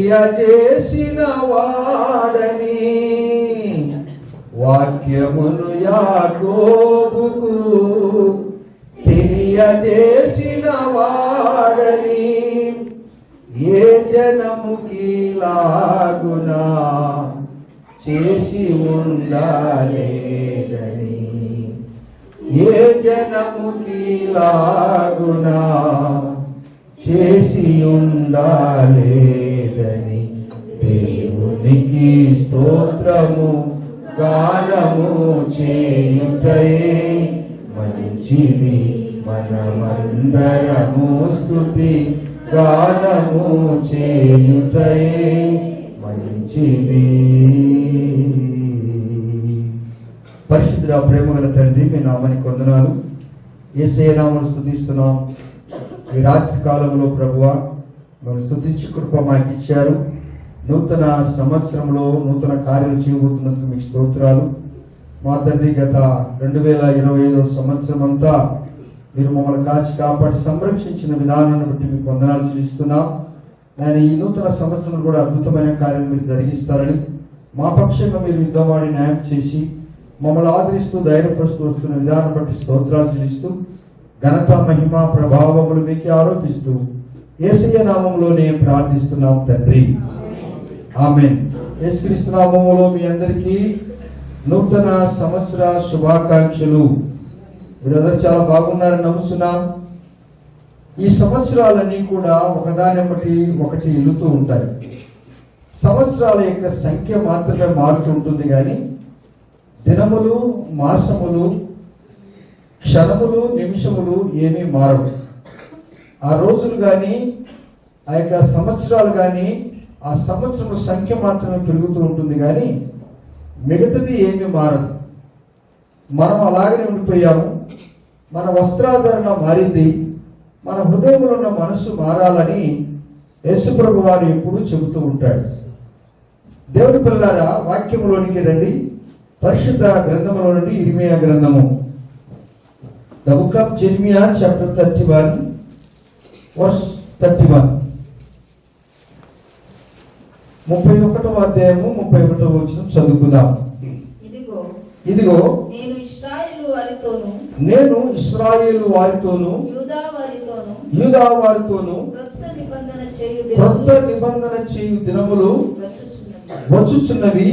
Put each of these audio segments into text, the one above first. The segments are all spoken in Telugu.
తెలియజేసిన వాడని వాక్యమును యాకోబుకు తెలియజేసిన వాడని ఏ జనముకి లాగునా చేసి ఉండాలేదని ఏ జనముకి లాగునా చేసి ఉండాలేదని దేవునికి స్తోత్రము గానము చేయుటయే మంచిది మనమందరము స్తుతి గానము చేయుటయే మంచిది. పరిశుద్ధుడా ప్రేమగల తండ్రి, మీ నామానికి వందనాలు. యేసయ్య నామమును స్తుతిస్తున్నాం. ఈ రాత్రి కాలంలో ప్రభువా మమ్మల్ని స్తుతించి కృప మాకు ఇచ్చారు. నూతన సంవత్సరంలో నూతన కార్యాలు చేయబోతున్నందుకు మీకు స్తోత్రాలు. మా తండ్రి, గత 2025 సంవత్సరం అంతా మీరు మమ్మల్ని కాచి కాపాడి సంరక్షించిన విధానాన్ని బట్టి మీకు వందనాలు చెల్లిస్తున్నాం. నేను ఈ నూతన సంవత్సరం కూడా అద్భుతమైన కార్యాలు మీరు జరిగిస్తారని, మా పక్షంగా మీరు యుద్ధమాడి న్యాయం చేసి మమ్మల్ని ఆదరిస్తూ ధైర్యపరుస్తూ వస్తున్న విధానం బట్టి స్తోత్రాలు చెల్లిస్తూ ఘనత మహిమ ప్రభావములు మీకే ఆరోపిస్తూ యేసయ్య నామములోనే ప్రార్థిస్తున్నాం తండ్రి, ఆమేన్. యేసుక్రీస్తు నామములో మీ అందరికీ నూతన సంవత్సర శుభాకాంక్షలు. మీరందరూ చాలా బాగున్నారని నమ్ముతున్నాం. ఈ సంవత్సరాలన్నీ కూడా ఒకటి ఇల్లుతూ ఉంటాయి. సంవత్సరాల యొక్క సంఖ్య మాత్రమే మారుతూ ఉంటుంది, కానీ దినములు, మాసములు, క్షణములు, నిమిషములు ఏమీ మారవు. ఆ రోజులు కానీ ఆ యొక్క సంవత్సరాలు కానీ ఆ సంవత్సరం సంఖ్య మాత్రమే పెరుగుతూ ఉంటుంది, కానీ మిగతాది ఏమీ మారదు. మనం అలాగనే ఉండిపోయాము. మన వస్త్రాధరణ మారింది. మన హృదయంలో ఉన్న మనసు మారాలని యేసుప్రభు వారు ఎప్పుడూ చెబుతూ ఉంటాడు. దేవుని పిల్లలారా, వాక్యములోనికి రండి. పరిశుద్ధ గ్రంథములో నుండి ఇర్మియా గ్రంథము, the book of Jeremiah chapter 31 verse 31. 31వ అధ్యాయము 31వ వచనం చదువుకుందాం. ఇదిగో నేను ఇశ్రాయేలు వారితోను యూదా వారితోను క్రొత్త నిబంధన చేయు దినములు వచ్చుచున్నవి,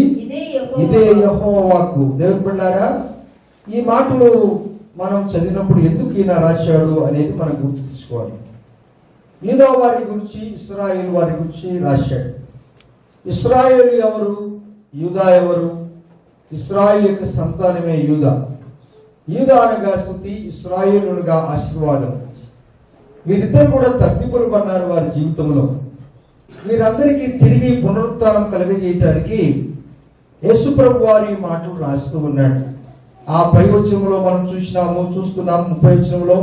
ఇదే యెహోవా వాక్కు. దేవుని బిడ్డలారా, ఈ మాటలు మనం చదివినప్పుడు ఎందుకు ఈయన రాశాడు అనేది మనం గుర్తు తెచ్చుకోవాలి. యూదా వారి గురించి, ఇశ్రాయేలు వారి గురించి రాశాడు. ఇశ్రాయేలు ఎవరు? యూదా ఎవరు? ఇశ్రాయేలు యొక్క సంతానమే యూదా. యూదా అనగా స్తుతి, ఇశ్రాయేలు అనగా ఆశీర్వాదం. వీరిద్దరు కూడా తప్పిపులు పన్నారు వారి జీవితంలో. వీరందరికీ తిరిగి పునరుత్థానం కలుగజేయటానికి యేసుప్రభు వారి మాటలు రాస్తూ ఉన్నాడు. ఆ పై వచనంలో మనం చూస్తున్నాము 30వ వచనంలో,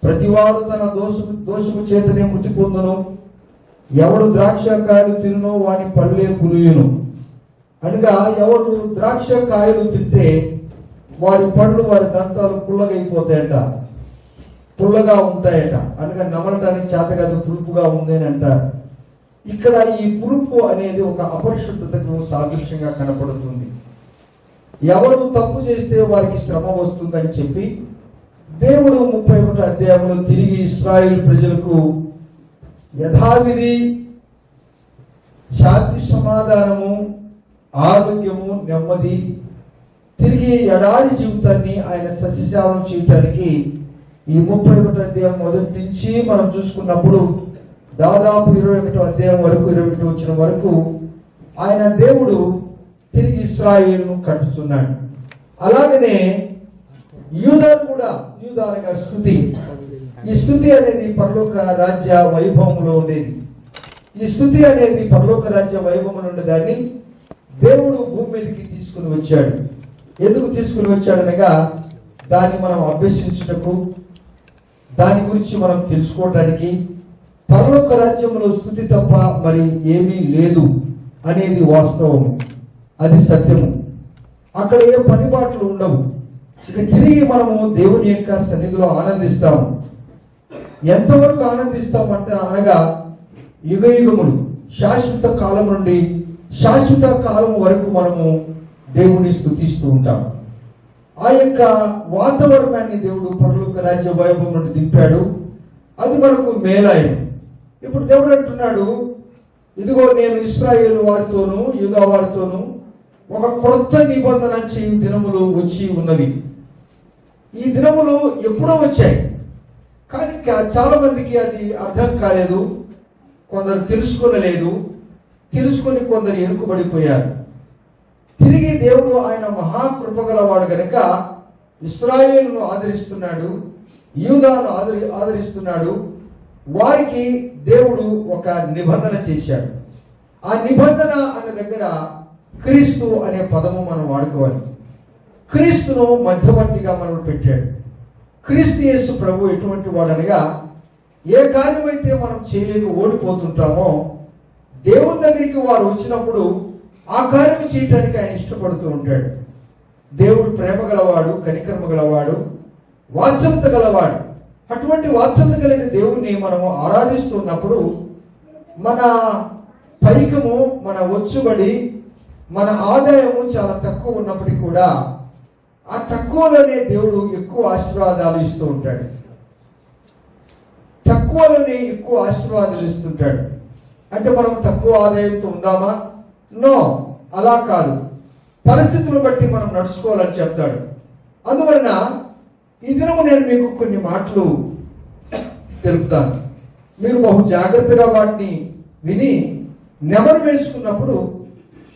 ప్రతివాడు తన దోషము చేతనే మృతి పొందును, ఎవడు ద్రాక్ష కాయలు తినునో వాని పళ్ళే కులియును. అనగా ఎవడు ద్రాక్ష కాయలు తింటే వారి పళ్ళు, వారి దంతాలు పుల్లగైపోతాయట, పుల్లగా ఉంటాయట. అనగా నమలటానికి చేత కాదు, పులుపుగా ఉందని అంటారు. ఇక్కడ ఈ పులుపు అనేది ఒక అపరిశుద్ధతకు సాదృశ్యంగా కనపడుతుంది. ఎవరు తప్పు చేస్తే వారికి శ్రమ వస్తుందని చెప్పి దేవుడు 31వ అధ్యాయంలో తిరిగి ఇశ్రాయేలు ప్రజలకు యథావిధి శాంతి, సమాధానము, ఆరోగ్యము, నెమ్మది, తిరిగి ఎడారి జీవితాన్ని ఆయన సస్యశాలం చేయటానికి ఈ 31వ అధ్యాయం మొదటి నుంచి మనం చూసుకున్నప్పుడు దాదాపు 21వ అధ్యాయం వరకు, 21వ వచనం వరకు ఆయన దేవుడు తిరిగి ఇశ్రాయేలును కట్టుచున్నాడు. అలాగనే యూదా కూడా, యూదా అనగా స్తుతి. ఈ స్తుతి అనేది పరలోక రాజ్య వైభవంలో ఉండేది. ఈ స్తుతి అనేది పరలోక రాజ్య వైభవంలో ఉండేదాన్ని దేవుడు భూమి మీదకి తీసుకుని వచ్చాడు. ఎందుకు తీసుకుని వచ్చాడనగా దాన్ని మనం అభ్యసించుటకు, దాని గురించి మనం తెలుసుకోవటానికి. పరలోక రాజ్యంలో స్తుతి తప్ప మరి ఏమీ లేదు అనేది వాస్తవము, అది సత్యము. అక్కడ ఏ పనిబాట్లు ఉండవు. ఇక తిరిగి మనము దేవుని యొక్క సన్నిధిలో ఆనందిస్తాము. ఎంతవరకు ఆనందిస్తామంటే అనగా యుగ యుగములు, శాశ్వత కాలం నుండి శాశ్వత కాలం వరకు మనము దేవుని స్తుతిస్తూ ఉంటాం. ఆ యొక్క వాతావరణాన్ని దేవుడు పరలోక రాజ్య వైభవం నుండి దింపాడు. అది మనకు మేలాయి. ఇప్పుడు దేవుడు అంటున్నాడు, ఇదిగో నేను ఇశ్రాయేలు వారితోనూ యూదా వారితోనూ ఒక క్రొత్త నిబంధన చేయు దినములు వచ్చి ఉన్నవి. ఈ దినములు ఎప్పుడో వచ్చాయి, కానీ చాలా మందికి అది అర్థం కాలేదు. కొందరు తెలుసుకొనలేదు, తెలుసుకొని కొందరు వెనుకబడిపోయారు. తిరిగి దేవుడు ఆయన మహాకృపగలవాడు గనుక ఇశ్రాయేలును ఆదరిస్తున్నాడు, యూదాను ఆదరిస్తున్నాడు. వారికి దేవుడు ఒక నిబంధన చేశాడు. ఆ నిబంధన అనే దగ్గర క్రీస్తు అనే పదము మనం వాడుకోవాలి. క్రీస్తును మధ్యవర్తిగా మనం పెట్టాడు. క్రీస్తు యేసు ప్రభు ఎటువంటి వాడనగా, ఏ కార్యమైతే మనం చేయలేక ఓడిపోతుంటామో దేవుని దగ్గరికి వారు వచ్చినప్పుడు ఆ కార్యం చేయటానికి ఆయన ఇష్టపడుతూ ఉంటాడు. దేవుడు ప్రేమ గలవాడు, కనికర్మ గలవాడు, వాత్సల్యత గలవాడు. అటువంటి వాత్సల్యత కలిగిన దేవుణ్ణి మనము ఆరాధిస్తున్నప్పుడు మన పైకము, మన వచ్చుబడి, మన ఆదాయము చాలా తక్కువ ఉన్నప్పటికీ కూడా ఆ తక్కువలోనే దేవుడు ఎక్కువ ఆశీర్వాదాలు ఇస్తూ ఉంటాడు. తక్కువలోనే ఎక్కువ ఆశీర్వాదాలు ఇస్తుంటాడు. అంటే మనం తక్కువ ఆదాయంతో ఉందామా? నో, అలా కాదు. పరిస్థితులను బట్టి మనం నడుచుకోవాలని చెప్తాడు. అందువలన ఈ దినము నేను మీకు కొన్ని మాటలు తెలుపుతాను. మీరు బహు జాగ్రత్తగా వాటిని విని నెమరు వేసుకున్నప్పుడు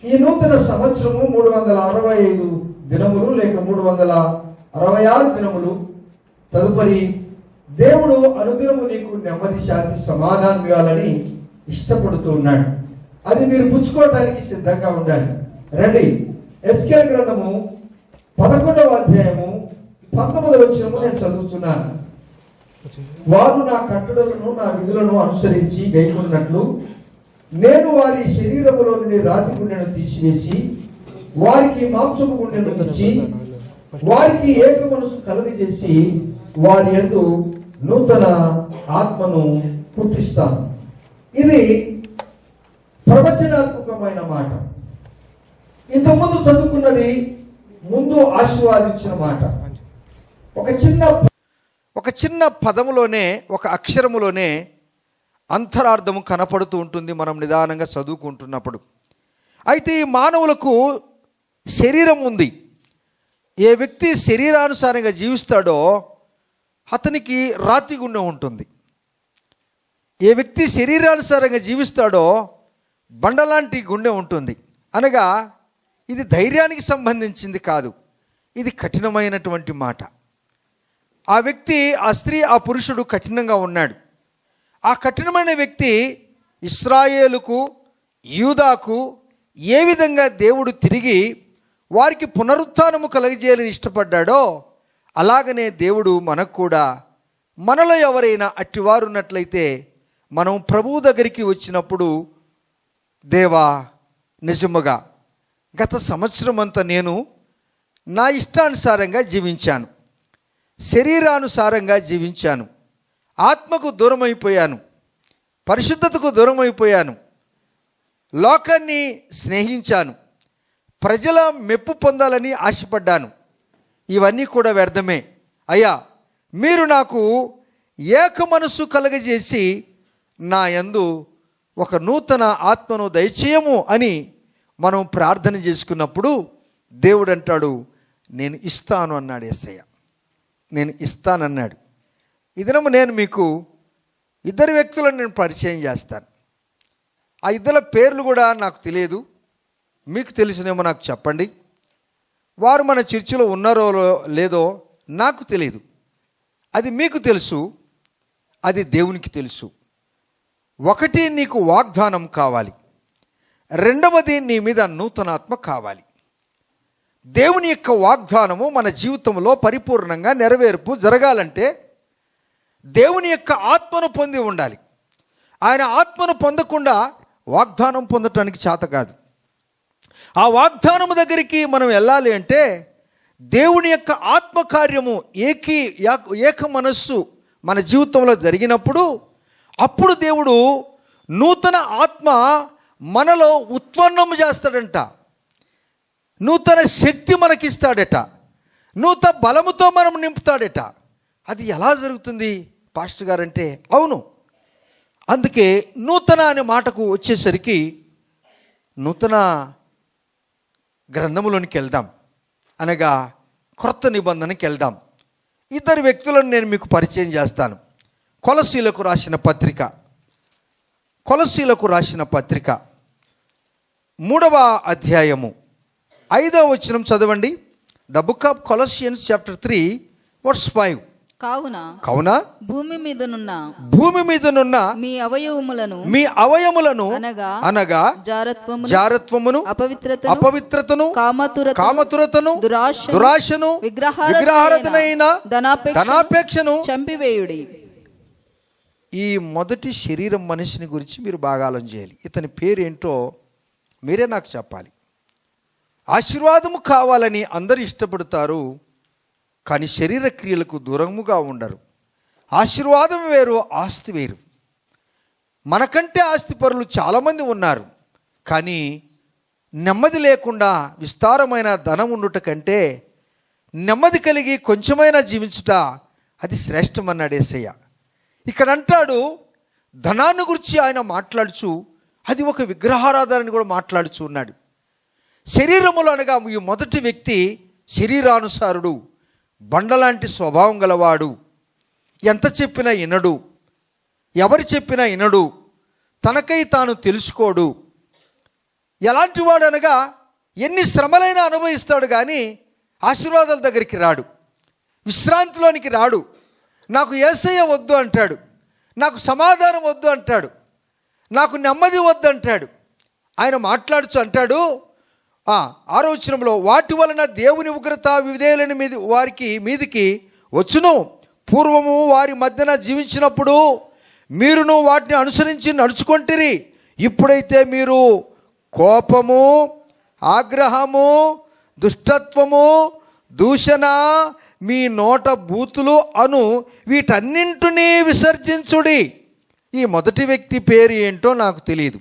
ఈ నూతన సంవత్సరము 365 దినములు లేక 366 దినములు తదుపరి దేవుడు అనుదినము నీకు నెమ్మది, శాంతి, సమాధానం ఇవ్వాలని ఇష్టపడుతూ ఉన్నాడు. అది మీరు పుచ్చుకోవటానికి సిద్ధంగా ఉండాలి. రండి, ఎస్కేల్ గ్రంథము 11వ అధ్యాయము 19వ వచనము నేను చదువుతున్నాను. వారు నా కట్టడలను నా విధులను అనుసరించి గైకొన్నట్లు నేను వారి శరీరములో నుండి రాతి గుండెను తీసివేసి వారికి మాంసపు గుండెను ఇచ్చి వారికి ఏక మనసు కలుగజేసి వారి యందు నూతన ఆత్మను పుట్టిస్తాను. ఇది ప్రవచనాత్మకమైన మాట. ఇంతకుముందు చదువుకున్నది ముందు ఆశీర్వాదించిన మాట. ఒక చిన్న పదములోనే, ఒక అక్షరములోనే అంతరార్థము కనపడుతూ ఉంటుంది మనం నిదానంగా చదువుకుంటున్నప్పుడు. అయితే ఈ మానవులకు శరీరం ఉంది. ఏ వ్యక్తి శరీరానుసారంగా జీవిస్తాడో అతనికి రాతి గుండె ఉంటుంది. ఏ వ్యక్తి శరీరానుసారంగా జీవిస్తాడో బండలాంటి గుండె ఉంటుంది. అనగా ఇది ధైర్యానికి సంబంధించింది కాదు, ఇది కఠినమైనటువంటి మాట. ఆ వ్యక్తి, ఆ స్త్రీ, ఆ పురుషుడు కఠినంగా ఉన్నాడు. ఆ కఠినమైన వ్యక్తి ఇశ్రాయేలుకు, యూదాకు ఏ విధంగా దేవుడు తిరిగి వారికి పునరుత్థానము కలగజేయాలని ఇష్టపడ్డాడో అలాగనే దేవుడు మనకు కూడా, మనలో ఎవరైనా అట్టివారు ఉన్నట్లయితే మనం ప్రభువు దగ్గరికి వచ్చినప్పుడు, దేవా నిజముగా గత సంవత్సరం అంతా నేను నా ఇష్టానుసారంగా జీవించాను, శరీరానుసారంగా జీవించాను, ఆత్మకు దూరమైపోయాను, పరిశుద్ధతకు దూరమైపోయాను, లోకాన్ని స్నేహించాను, ప్రజల మెప్పు పొందాలని ఆశపడ్డాను. ఇవన్నీ కూడా వ్యర్థమే. అయ్యా, మీరు నాకు ఏక మనసు కలగజేసి నా యందు ఒక నూతన ఆత్మను దయచేయము అని మనం ప్రార్థన చేసుకున్నప్పుడు దేవుడు అంటాడు, నేను ఇస్తాను అన్నాడు. యేసయ్య నేను ఇస్తానన్నాడు. ఈ దినము నేను మీకు ఇద్దరు వ్యక్తులను నేను పరిచయం చేస్తాను. ఆ ఇద్దరి పేర్లు కూడా నాకు తెలియదు, మీకు తెలిసినేమో నాకు చెప్పండి. వారు మన చర్చిలో ఉన్నారో లేదో నాకు తెలియదు. అది మీకు తెలుసు, అది దేవునికి తెలుసు. ఒకటి, నీకు వాగ్దానం కావాలి. రెండవది, నీ మీద నూతనాత్మ కావాలి. దేవుని యొక్క వాగ్దానము మన జీవితంలో పరిపూర్ణంగా నెరవేర్పు జరగాలంటే దేవుని యొక్క ఆత్మను పొంది ఉండాలి. ఆయన ఆత్మను పొందకుండా వాగ్దానం పొందటానికి చేత కాదు. ఆ వాగ్దానము దగ్గరికి మనం వెళ్ళాలి అంటే దేవుని యొక్క ఆత్మకార్యము ఏక మనస్సు మన జీవితంలో జరిగినప్పుడు అప్పుడు దేవుడు నూతన ఆత్మ మనలో ఉత్పన్నము చేస్తాడంట, నూతన శక్తి మనకిస్తాడట, నూతన బలముతో మనం నింపుతాడట. అది ఎలా జరుగుతుంది పాస్టర్ గారంటే, అవును, అందుకే నూతన అనే మాటకు వచ్చేసరికి నూతన గ్రంథములోనికి వెళ్దాం, అనగా క్రొత్త నిబంధనకి వెళ్దాం. ఇద్దరు వ్యక్తులను నేను మీకు పరిచయం చేస్తాను. కొలస్సీలకు రాసిన పత్రిక 3వ అధ్యాయము 5వ వచనం చదవండి. The book of Colossians chapter 3 verse 5. కావున భూమి మీదనున్న మీ అవయవములను అనగా జారత్వమును, అపవిత్రతను, కామతురతను, దురాశను, విగ్రహారాధనైన ధనాపేక్షను చంపివేయుడి. ఈ మొదటి శరీరం మనిషిని గురించి మీరు బాగా ఆలోచన చేయాలి. ఇతని పేరేంటో మీరే నాకు చెప్పాలి. ఆశీర్వాదము కావాలని అందరూ ఇష్టపడతారు, కానీ శరీర క్రియలకు దూరముగా ఉండరు. ఆశీర్వాదం వేరు, ఆస్తి వేరు. మనకంటే ఆస్తిపరులు చాలామంది ఉన్నారు, కానీ నెమ్మది లేకుండా విస్తారమైన ధనం ఉండుట కంటే నెమ్మది కలిగి కొంచెమైనా జీవించుట అది శ్రేష్టమన్నాడు యేసయ్య. ఇక్కడ అంటాడు, ధనాన్ని గురించి ఆయన మాట్లాడుచు అది ఒక విగ్రహారాధనని కూడా మాట్లాడుచు ఉన్నాడు. శరీరములు అనగా ఈ మొదటి వ్యక్తి శరీరానుసారుడు, బండలాంటి స్వభావం గలవాడు, ఎంత చెప్పినా వినడు, ఎవరు చెప్పినా వినడు, తనకై తాను తెలుసుకోడు. ఎలాంటి వాడు అనగా ఎన్ని శ్రమలైనా అనుభవిస్తాడు, కానీ ఆశీర్వాదాల దగ్గరికి రాడు, విశ్రాంతిలోనికి రాడు. నాకు యేసయ్య వద్దు అంటాడు, నాకు సమాధానం వద్దు అంటాడు, నాకు నెమ్మది వద్దు అంటాడు. ఆయన మాట్లాడుచు అంటాడు 6వ వచనంలో, వాటి వలన దేవుని ఉగ్రత విధేయులైన వారికి మీదికి వచ్చును. పూర్వము వారి మధ్యన జీవించినప్పుడు మీరును వాటిని అనుసరించి నడుచుకొంటిరి. ఇప్పుడైతే మీరు కోపము, ఆగ్రహము, దుష్టత్వము, దూషణ, మీ నోట బూతులు అను వీటన్నింటినీ విసర్జించుడి. ఈ మొదటి వ్యక్తి పేరు ఏంటో నాకు తెలియదు.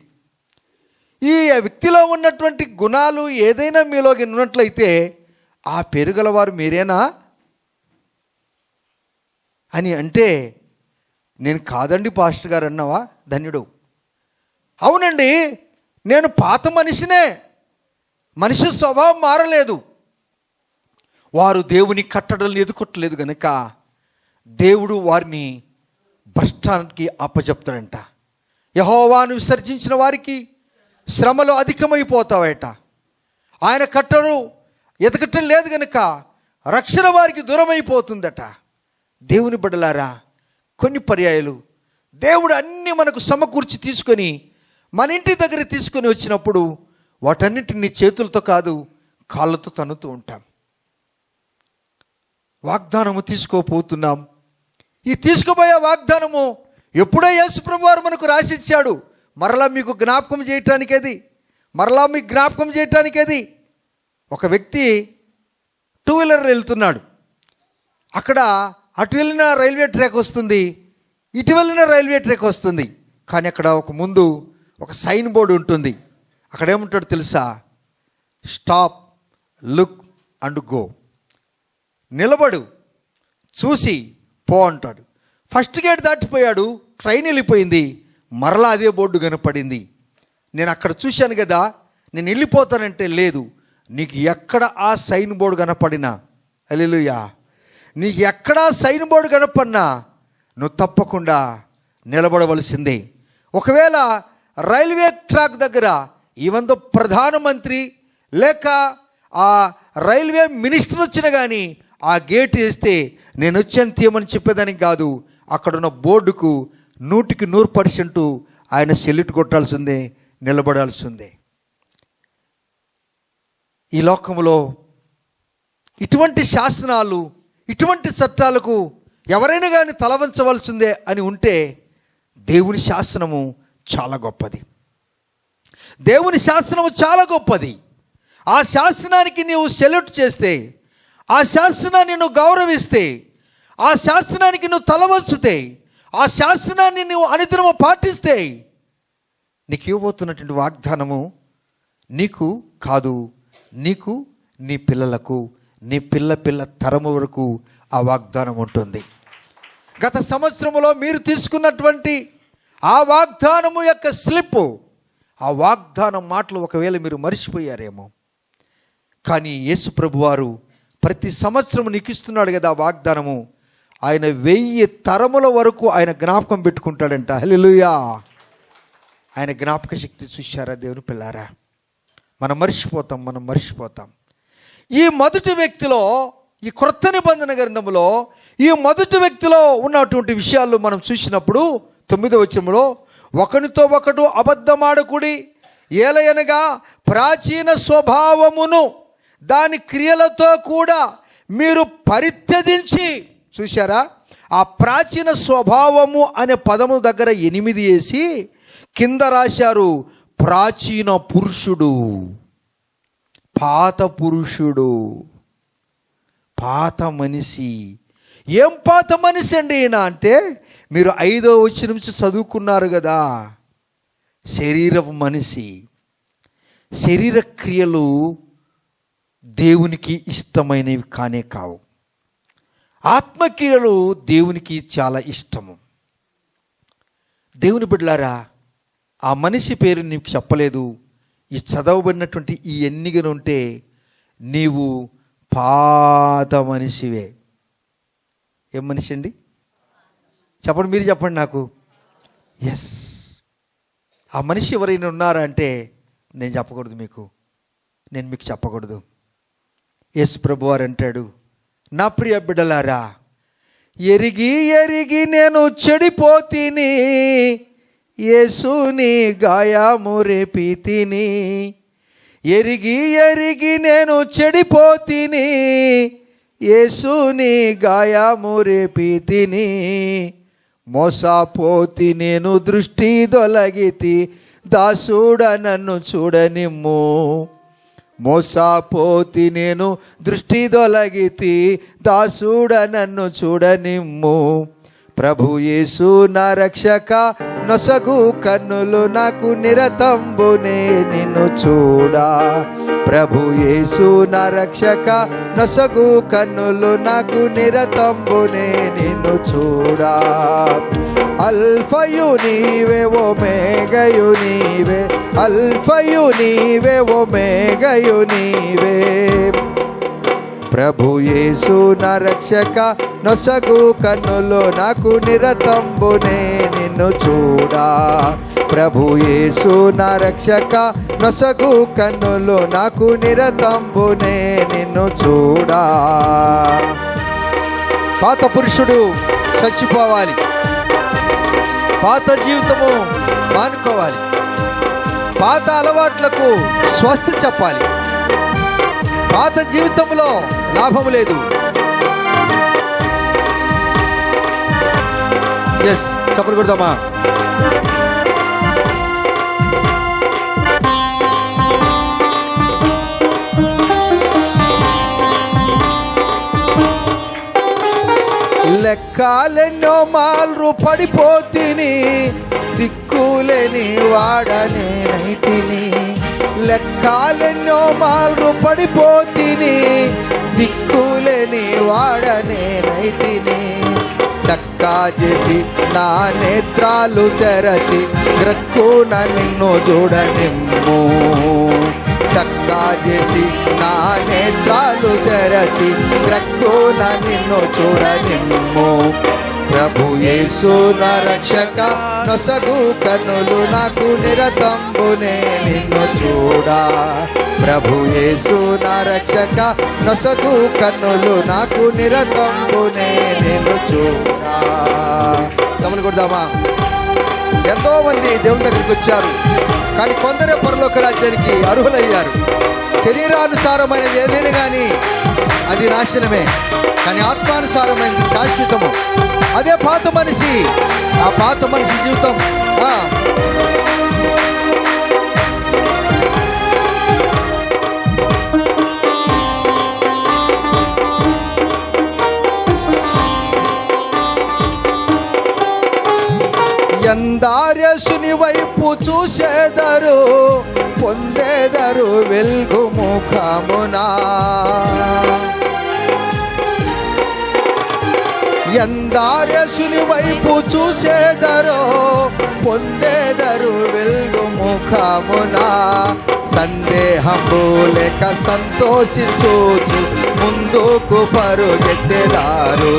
ఈ వ్యక్తిలో ఉన్నటువంటి గుణాలు ఏదైనా మీలో ఉన్నట్లయితే ఆ పేరు గలవారు మీరేనా అని అంటే, నేను కాదండి పాస్టర్ గారు అన్నావా ధన్యుడు. అవునండి, నేను పాత మనిషినే, మనిషి స్వభావం మారలేదు. వారు దేవుని కట్టడలను ఎదుకొట్టలేదు కనుక దేవుడు వారిని భ్రష్టానికి అప్పచెప్తాడంట. యెహోవాను విసర్జించిన వారికి శ్రమలు అధికమైపోతావట. ఆయన కట్టడు ఎదగటం లేదు కనుక రక్షణ వారికి దూరమైపోతుందట. దేవుని బిడ్డలారా, కొన్ని పర్యాయాలు దేవుడు అన్నీ మనకు సమకూర్చి తీసుకొని మన ఇంటి దగ్గర తీసుకొని వచ్చినప్పుడు వాటన్నిటిని చేతులతో కాదు కాళ్ళతో తన్నుతూ ఉంటాం. వాగ్దానము తీసుకోపోతున్నాం. ఈ తీసుకుపోయే వాగ్దానము ఎప్పుడో యేసు ప్రభువు వారు మనకు రాసిచ్చాడు. మరలా మీకు జ్ఞాపకం చేయటానికి అది, మరలా మీకు జ్ఞాపకం చేయటానికి అది. ఒక వ్యక్తి 2 వీలర్ వెళ్తున్నాడు. అక్కడ అటు వెళ్ళిన రైల్వే ట్రాక్ వస్తుంది, ఇటు వెళ్ళిన రైల్వే ట్రాక్ వస్తుంది. కానీ అక్కడ ముందు ఒక సైన్ బోర్డు ఉంటుంది. అక్కడ ఏముంటాడు తెలుసా? Stop, look and go. నిలబడు, చూసి పో అంటాడు. ఫస్ట్ గేట్ దాటిపోయాడు, ట్రైన్ వెళ్ళిపోయింది, మరలా అదే బోర్డు కనపడింది. నేను అక్కడ చూశాను కదా, నేను వెళ్ళిపోతానంటే లేదు. నీకు ఎక్కడ ఆ సైన్ బోర్డు కనపడినా, హల్లెలూయా, నీకు ఎక్కడ సైన్ బోర్డు కనపడినా నువ్వు తప్పకుండా నిలబడవలసిందే. ఒకవేళ రైల్వే ట్రాక్ దగ్గర ఈవెందో ప్రధానమంత్రి లేక ఆ రైల్వే మినిస్టర్ వచ్చినా కానీ ఆ గేట్ వేస్తే నేను వచ్చాను తీయమని చెప్పేదానికి కాదు. అక్కడున్న బోర్డుకు 100% ఆయన సెల్యూట్ కొట్టాల్సిందే, నిలబడాల్సిందే. ఈ లోకంలో ఇటువంటి శాసనాలు, ఇటువంటి చట్టాలకు ఎవరైనా కానీ తలవంచవలసిందే అని ఉంటే దేవుని శాసనము చాలా గొప్పది. దేవుని శాసనము చాలా గొప్పది. ఆ శాసనానికి నీవు సెల్యూట్ చేస్తే, ఆ శాసనాన్ని నువ్వు గౌరవిస్తే, ఆ శాసనానికి నువ్వు తలవంచితే, ఆ శాసనాన్ని నువ్వు అనుదినము పాటిస్తే నీకు ఇవ్వబోతున్నటువంటి వాగ్దానము నీకు కాదు, నీకు, నీ పిల్లలకు, నీ పిల్ల తరము వరకు ఆ వాగ్దానం ఉంటుంది. గత సంవత్సరంలో మీరు తీసుకున్నటువంటి ఆ వాగ్దానము యొక్క స్లిప్, ఆ వాగ్దానం మాటలు ఒకవేళ మీరు మర్చిపోయారేమో, కానీ యేసు ప్రభువారు ప్రతి సంవత్సరం నీకు ఇస్తున్నాడు కదా ఆ వాగ్దానము. ఆయన 1000 తరముల వరకు ఆయన జ్ఞాపకం పెట్టుకుంటాడంట. హల్లెలూయా. ఆయన జ్ఞాపక శక్తి చూశారా దేవుని పిల్లారా? మనం మర్చిపోతాం. ఈ మొదటి వ్యక్తిలో, ఈ క్రొత్త నిబంధన గ్రంథంలో ఈ మొదటి వ్యక్తిలో ఉన్నటువంటి విషయాలు మనం చూసినప్పుడు 9వ వచనంలో, ఒకనితో ఒకడు అబద్ధమాడకుడి, ఏలయనగా ప్రాచీన స్వభావమును దాని క్రియలతో కూడా మీరు పరిత్యజించి. చూశారా? ఆ ప్రాచీన స్వభావము అనే పదము దగ్గర 8 వేసి కింద రాశారు ప్రాచీన పురుషుడు, పాత పురుషుడు, పాత మనిషి. ఏం పాత మనిషి అండి ఈయన అంటే, మీరు 5వ వచనం నుంచి చదువుకున్నారు కదా, శరీరపు మనిషి. శరీర క్రియలు దేవునికి ఇష్టమైనవి కానే కావు. ఆత్మక్రియలు దేవునికి చాలా ఇష్టము. దేవుని బిడ్డలారా, ఆ మనిషి పేరు నీకు చెప్పలేదు. ఈ చదవబడినటువంటి ఈ ఎన్నికలు ఉంటే నీవు పాత మనిషివే. ఏం మనిషి అండి? చెప్పండి, మీరు చెప్పండి నాకు. ఎస్, ఆ మనిషి ఎవరైనా ఉన్నారా అంటే నేను చెప్పకూడదు, నేను మీకు చెప్పకూడదు. యేసు ప్రభువారు అంటాడు, నా ప్రియ బిడ్డలారా, ఎరిగి నేను చెడిపోతిని, యేసుని గాయము రేపితిని. ఎరిగి నేను చెడిపోతిని, యేసుని గాయము రేపితిని. మోసపోతి నేను దృష్టి దొలగితి, దాసుడ నన్ను చూడనిమ్ము. మోసపోతి నేను దృష్టి దొలగితి, దాసుడ నన్ను చూడనిమ్ము. ప్రభు యేసు నా రక్షక, నొసగు కన్నులు నాకు నిరతంబునే నిన్ను చూడా. ప్రభు యేసు నా రక్షక, నొసగు కన్నులు నాకు నిరతంబునే నిన్ను చూడా. అల్ఫయు నీవే, ఒమేగయు నీవే, అల్ఫయు నీవే, ఒమేగయు నీవే. ప్రభు యేసు నా రక్షక, నొసగు కన్నులు నాకు నిరతంబునే నిన్ను చూడా. ప్రభు యేసు నా రక్షక, నొసగు కన్నులు నాకు నిరతంబునే నిన్ను చూడా. పాత పురుషుడు చచ్చిపోవాలి, పాత జీవితము మానుకోవాలి, పాత అలవాట్లకు స్వస్తి చెప్పాలి. పాత జీవితంలో లాభం లేదు. ఎస్, చెప్పలు కొడదామా? లెక్కలెన్నో మాల్రు పడిపోతిని, దిక్కులేని వాడనేనైతిని. లెక్కలెన్నో మాల్రు పడిపోతిని, దిక్కులేని వాడనేనైతిని. చక్కా చేసి నా నేత్రాలు తెరచి, గ్రక్కున నిన్ను చూడనిమ్ము. చక్కా చేసి నా నేత్రాలు తెరచి, గ్రక్కున నిన్ను చూడనిమ్ము. ప్రభు యేసు నా రక్షక, నొసగు కన్నులు నాకు నిరతంబునే నిన్ను చూడా. ప్రభు యేసు నా రక్షక, నొసగు కన్నులు నాకు నిరతంబునే నిన్ను చూడా. గమని కొడదామా? ఎంతో మంది దేవుని దగ్గరికి వచ్చారు, కానీ కొందరే పరలోక రాజ్యానికి అర్హులయ్యారు. శరీరానుసారమైనది ఏదైనా కానీ అది నాశనమే, కానీ ఆత్మానుసారమైనది శాశ్వతము. అదే పాత మనిషి. ఆ పాత మనిషి జీవితం ఎందార్యసుని వైపు చూసేదరు, పొందేదరు వెలుగు ముఖమునా. ఎందారసుని వైపు చూసేదరో, పొందేదరు వెలుగు ముఖమునా. సందేహము లేక సంతోషించుచు ముందుకు పరుగెత్తెదారు.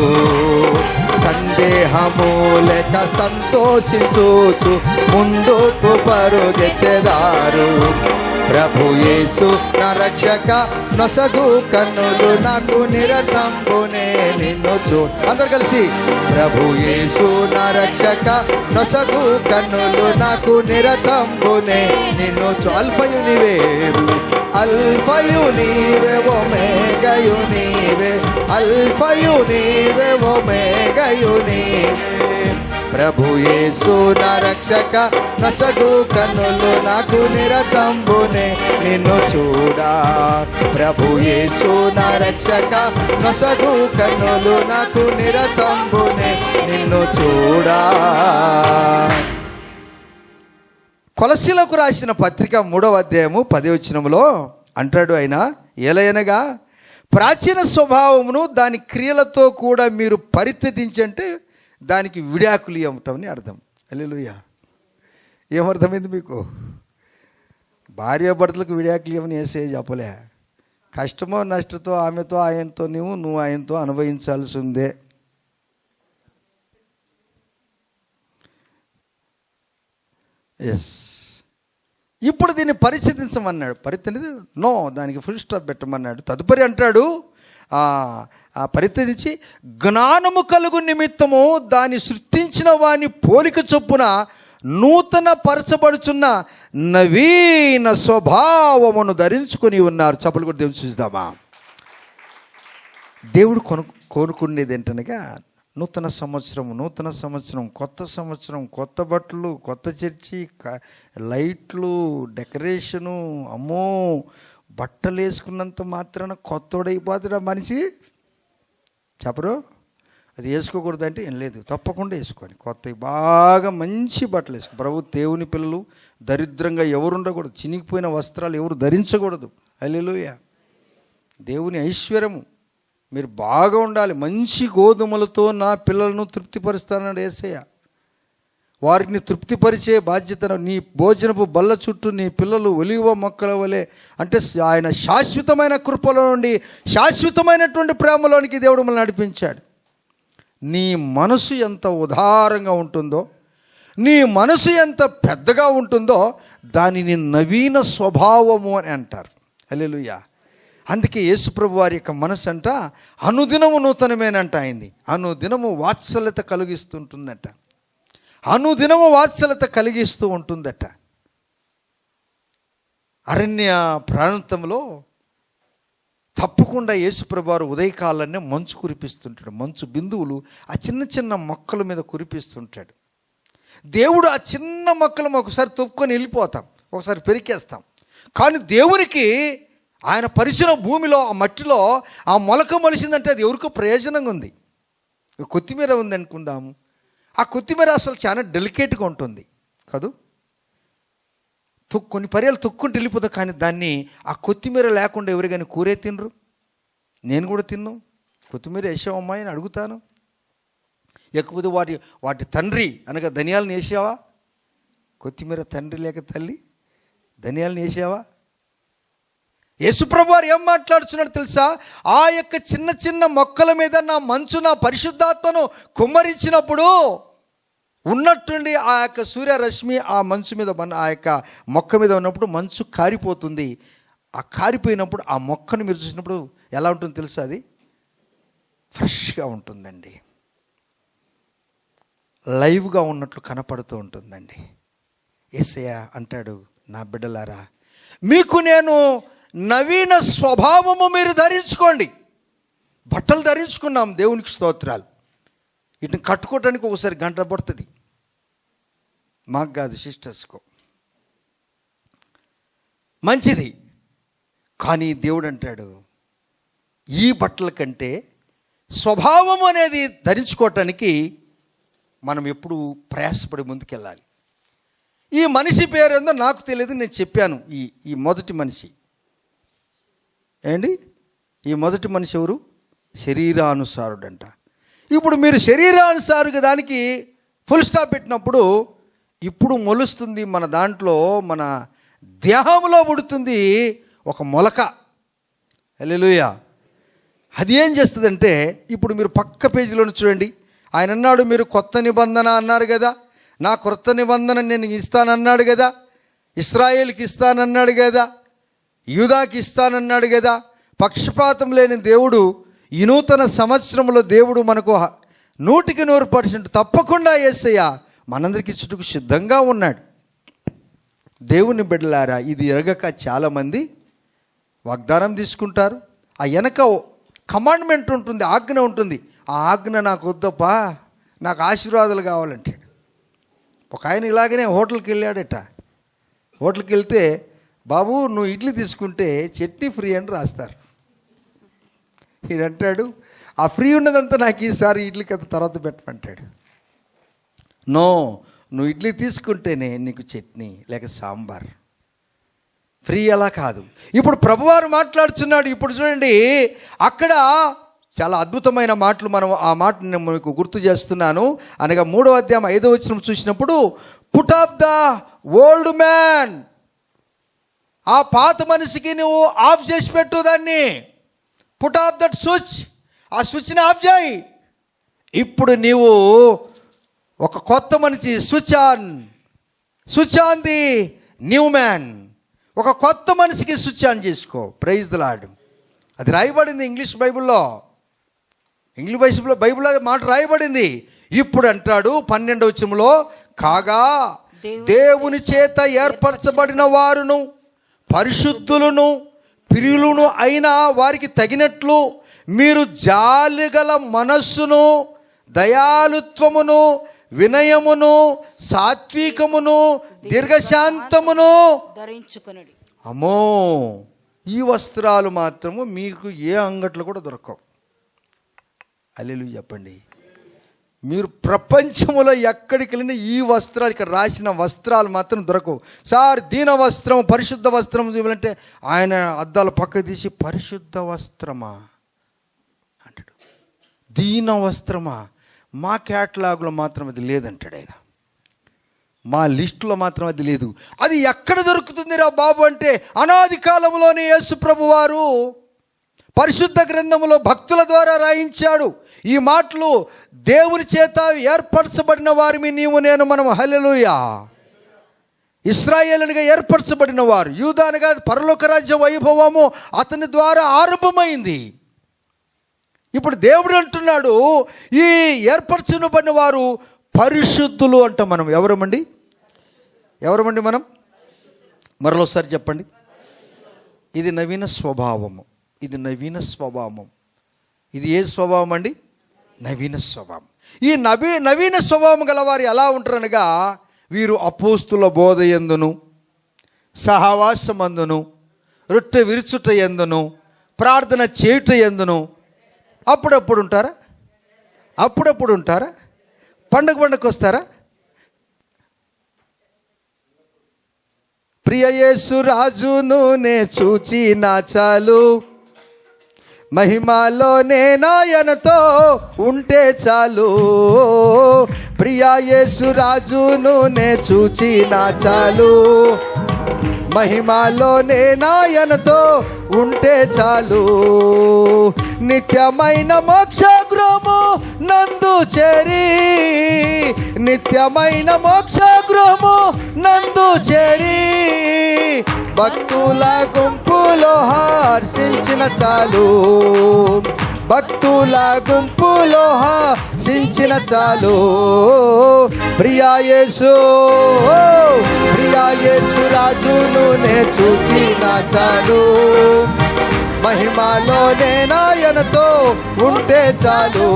సందేహము లేక సంతోషించుచు ముందుకు పరుగెత్తెదారు. ప్రభు యేసు నా రక్షక నొసగు కన్నులు నాకు నిరతంబునే నిన్ను చూ. అందరు కలిసి ప్రభు యేసు నా రక్షక నొసగు కన్నులు నాకు నిరతంబునే నిన్ను చూ. అల్ఫయు నీవే, అల్ఫయు నీవే, ఒమేగయు నీవే, అల్ఫయు నీవే, ఒమేగయు నీవే. ప్రభు యేసు నా రక్షక నొసగు కన్నులు నాకు నిరతంబునే నిన్ను చూడా. ప్రభు యేసు నా రక్షక నొసగు కన్నులు నాకు నిరతంబునే నిన్ను చూడా. కొలసీలకు రాసిన పత్రిక 3వ అధ్యాయము 10వ వచనములో అంటాడు ఆయన, ఏలయనగా ప్రాచీన స్వభావమును దాని క్రియలతో కూడా మీరు పరిత్యజించంటే దానికి విడాకులు ఇవ్వటమని అర్థం. హల్లెలూయా. ఏమర్థమైంది మీకు? భార్యాభర్తలకు విడాకులు ఇవ్వని యేసయ్య చెప్పలే. కష్టమో నష్టతో ఆమెతో ఆయనతో నువ్వు ఆయనతో అనుభవించాల్సిందే. ఎస్. ఇప్పుడు దీన్ని పరిశీలించమన్నాడు. పరిత్యజించి నో, దానికి ఫుల్ స్టాప్ పెట్టమన్నాడు. తదుపరి అంటాడు, పరిత్యజించి జ్ఞానము కలుగు నిమిత్తము దాన్ని సృష్టించిన వాని పోలిక చొప్పున నూతన పరచబడుచున్న నవీన స్వభావమును ధరించుకొని ఉన్నారు. చప్పలు కూడా దేవుడు చూద్దామా. దేవుడు కోరుకునేది ఏంటనగా నూతన సంవత్సరం, కొత్త సంవత్సరం, కొత్త బట్టలు, కొత్త చర్చి, లైట్లు, డెకరేషను. అమ్మో, బట్టలు వేసుకున్నంత మాత్రాన కొత్తోడైపోతాడు ఆ మనిషి. చెప్పరు? అది వేసుకోకూడదు అంటే ఏం లేదు, తప్పకుండా వేసుకొని కొత్త బాగా మంచి బట్టలు వేసుకో. ప్రభు దేవుని పిల్లలు దరిద్రంగా ఎవరు ఉండకూడదు, చినిగిపోయిన వస్త్రాలు ఎవరు ధరించకూడదు. హల్లెలూయా. దేవుని ఐశ్వర్యము మీరు బాగా ఉండాలి. మంచి గోధుమలతో నా పిల్లలను తృప్తిపరుస్తానన్నాడు యేసయ్య. వారిని తృప్తిపరిచే బాధ్యత నీ భోజనపు బల్ల చుట్టూ నీ పిల్లలు ఒలివ మొక్కల వలె. అంటే ఆయన శాశ్వతమైన కృపలో నుండి శాశ్వతమైనటువంటి ప్రేమలోనికి దేవుడు మనల్ని నడిపించాడు. నీ మనసు ఎంత ఉదారంగా ఉంటుందో, నీ మనసు ఎంత పెద్దగా ఉంటుందో దానిని నవీన స్వభావము అని అంటారు. హల్లెలూయా. అందుకే యేసుప్రభు వారి యొక్క మనసు అంట అనుదినము నూతనమేనంట. అయింది అనుదినము వాత్సల్యత కలిగిస్తుంటుందట, అనుదినము వాత్సల్యత కలిగిస్తూ ఉంటుందట. అరణ్య ప్రాంతంలో తప్పకుండా యేసుప్రభు వారు ఉదయకాలాన్నే మంచు కురిపిస్తుంటాడు. మంచు బిందువులు ఆ చిన్న చిన్న మొక్కల మీద కురిపిస్తుంటాడు. దేవుడు ఆ చిన్న మొక్కలు ఒకసారి తొక్కుని వెళ్ళిపోతాం, ఒకసారి పెరికేస్తాం. కానీ దేవునికి ఆయన పరిచిన భూమిలో ఆ మట్టిలో ఆ మొలక మొలిసిందంటే అది ఎవరికో ప్రయోజనంగా ఉంది. కొత్తిమీర ఉంది అనుకుందాము, ఆ కొత్తిమీర అసలు చాలా డెలికేట్గా ఉంటుంది కాదు. కొన్ని పర్యాలు తొక్కుంటూ వెళ్ళిపోతుంది. కానీ దాన్ని ఆ కొత్తిమీర లేకుండా ఎవరు కానీ కూరే తినరు. నేను కూడా తిన్నాను. కొత్తిమీర వేసావమ్మా అని అడుగుతాను. లేకపోతే వాటి తండ్రి అనగా ధనియాలను వేసావా? కొత్తిమీర తండ్రి లేక తల్లి ధనియాలను వేసావా? యేసుప్రభు వారు ఏం మాట్లాడుతున్నాడు తెలుసా? ఆ యొక్క చిన్న చిన్న మొక్కల మీద నా మంచు, నా పరిశుద్ధాత్మను కుమ్మరించినప్పుడు ఉన్నట్టుండి ఆ యొక్క సూర్యరశ్మి ఆ మంచు మీద ఆ యొక్క మొక్క మీద ఉన్నప్పుడు మంచు కారిపోతుంది. ఆ కారిపోయినప్పుడు ఆ మొక్కను మీరు చూసినప్పుడు ఎలా ఉంటుందో తెలుసా? అది ఫ్రెష్గా ఉంటుందండి, లైవ్గా ఉన్నట్లు కనపడుతూ ఉంటుందండి. యేసయ్య అంటాడు, నా బిడ్డలారా మీకు నేను నవీన స్వభావము మీరు ధరించుకోండి. బట్టలు ధరించుకున్నాం, దేవునికి స్తోత్రాలు. వీటిని కట్టుకోవటానికి ఒకసారి గంట పడుతుంది, మాకు కాదు సిస్టర్స్కో. మంచిది. కానీ దేవుడు అంటాడు ఈ బట్టల కంటే స్వభావం అనేది ధరించుకోవటానికి మనం ఎప్పుడు ప్రయాసపడి ముందుకెళ్ళాలి. ఈ మనిషి పేరేందో నాకు తెలియదు, నేను చెప్పాను. ఈ మొదటి మనిషి ఏంటి? ఈ మొదటి మనిషి ఎవరు? శరీరానుసారుడంట. ఇప్పుడు మీరు శరీరానుసారుగా దానికి ఫుల్ స్టాప్ పెట్టినప్పుడు ఇప్పుడు మొలుస్తుంది మన దాంట్లో, మన దేహంలో పుడుతుంది ఒక మొలక. హల్లెలూయా. అది ఏం చేస్తుందంటే, ఇప్పుడు మీరు పక్క పేజీలో చూడండి. ఆయన అన్నాడు, మీరు కొత్త నిబంధన అన్నారు కదా, నా కొత్త నిబంధన నేను ఇస్తానన్నాడు కదా, ఇశ్రాయేలుకి ఇస్తానన్నాడు కదా, యూదాకి ఇస్తానన్నాడు కదా. పక్షపాతం లేని దేవుడు ఈ నూతన సంవత్సరంలో దేవుడు మనకు 100% తప్పకుండా యేసయ్య మనందరికి ఇచ్చుటకు సిద్ధంగా ఉన్నాడు. దేవుని బిడ్డలారా, ఇది ఎరగక చాలామంది వాగ్దానం తీసుకుంటారు. ఆ వెనక కమాండ్మెంట్ ఉంటుంది, ఆజ్ఞ ఉంటుంది. ఆ ఆజ్ఞ నాకు వద్దప్పా, నాకు ఆశీర్వాదాలు కావాలంటాడు. ఒక ఆయన ఇలాగనే హోటల్కి వెళ్ళాడట. హోటల్కి వెళ్తే, బాబు నువ్వు ఇడ్లీ తీసుకుంటే చట్నీ ఫ్రీ అని రాస్తారు. ఈయన అంటాడు, ఆ ఫ్రీ ఉన్నదంతా నాకు ఈసారి ఇడ్లీకి అంత తర్వాత పెట్టమంటాడు. నో, నువ్వు ఇడ్లీ తీసుకుంటేనే నీకు చట్నీ లేక సాంబార్ ఫ్రీ. అలా కాదు. ఇప్పుడు ప్రభువారు మాట్లాడుతున్నాడు. ఇప్పుడు చూడండి, అక్కడ చాలా అద్భుతమైన మాటలు మనం ఆ మాట నేను మీకు గుర్తు చేస్తున్నాను. అనగా 3వ అధ్యాయం 5వ వచనం చూసినప్పుడు, put off the old man, ఆ పాత మనిషికి నువ్వు ఆఫ్ చేసి పెట్టు దాన్ని. పుట్ ఆఫ్ దట్ స్విచ్, ఆ స్విచ్ని ఆఫ్ చేయి. ఇప్పుడు నీవు ఒక కొత్త మనిషి, switch on the new man. ఒక కొత్త మనిషికి స్విచ్ ఆన్ చేసుకో. Praise the lord. అది రాయబడింది ఇంగ్లీష్ బైబిల్లో. బైబిల్లో మాట రాయబడింది. ఇప్పుడు అంటాడు 12వ వచనంలో, కాగా దేవుని చేత ఏర్పరచబడిన వారును పరిశుద్ధులను ప్రియులను అయిన వారికి తగినట్లు మీరు జాలిగల మనస్సును, దయాలుత్వమును, వినయమును, సాత్వికమును, దీర్ఘశాంతమును ధరించుకొనుడి. అమ్మో, ఈ వస్త్రాలు మాత్రము మీకు ఏ అంగట్లో కూడా దొరకవు. హల్లెలూయా చెప్పండి. మీరు ప్రపంచంలో ఎక్కడికి వెళ్ళినా ఈ వస్త్రాలు, ఇక్కడ రాసిన వస్త్రాలు మాత్రం దొరకవు. సార్ దీన వస్త్రం, పరిశుద్ధ వస్త్రం ఇవ్వాలంటే ఆయన అద్దాల పక్క తీసి పరిశుద్ధ వస్త్రమా అంటాడు. దీన వస్త్రమా? మా క్యాటలాగ్లో మాత్రం అది లేదంటాడు ఆయన. మా లిస్టులో మాత్రం అది లేదు. అది ఎక్కడ దొరుకుతుంది రా బాబు అంటే, అనాది కాలంలోనే యేసు ప్రభు వారు పరిశుద్ధ గ్రంథములో భక్తుల ద్వారా రాయించాడు. ఈ మాటలు దేవుని చేత ఏర్పరచబడిన వారిని నీవు నేను మనం. హల్లెలూయా. ఇశ్రాయేలునిగా ఏర్పరచబడిన వారు, యూదానుగా పరలోక రాజ్య వైభవము అతని ద్వారా ఆరంభమైంది. ఇప్పుడు దేవుడు అంటున్నాడు, ఈ ఏర్పరచబడిన వారు పరిశుద్ధులు అంట. మనం ఎవరమండి మనం? మరలోసారి చెప్పండి. ఇది నవీన స్వభావము. ఇది ఏ స్వభావం అండి? నవీన స్వభావం. ఈ నవీన స్వభావం గలవారు ఎలా ఉంటారనగా, వీరు అపోస్తుల బోధ యందును, సహవాసమందును, రొట్టె విరుచుట యందును, ప్రార్థన చేయుట యందును అప్పుడప్పుడు ఉంటారా? పండగకు వస్తారా? ప్రియ యేసు రాజును నే చూచిన చాలు, మహిమలోనే నాయనతో ఉంటే చాలు. ప్రియ యేసు రాజును నే చూచిన చాలు, మహిమలోనే నాయనతో ఉంటే చాలు. నిత్యమైన మోక్ష గృహము నందు చేరి, నిత్యమైన మోక్ష గృహము నందు చేరి, భక్తుల గుంపులో హర్షించిన చాలు, భక్తుల గుంపులో హర్షించిన చాలు. ప్రియా యేసు రాజును నే చూచిన చాలు, మహిమలోనే నాయనతో ఉంటే చాలు.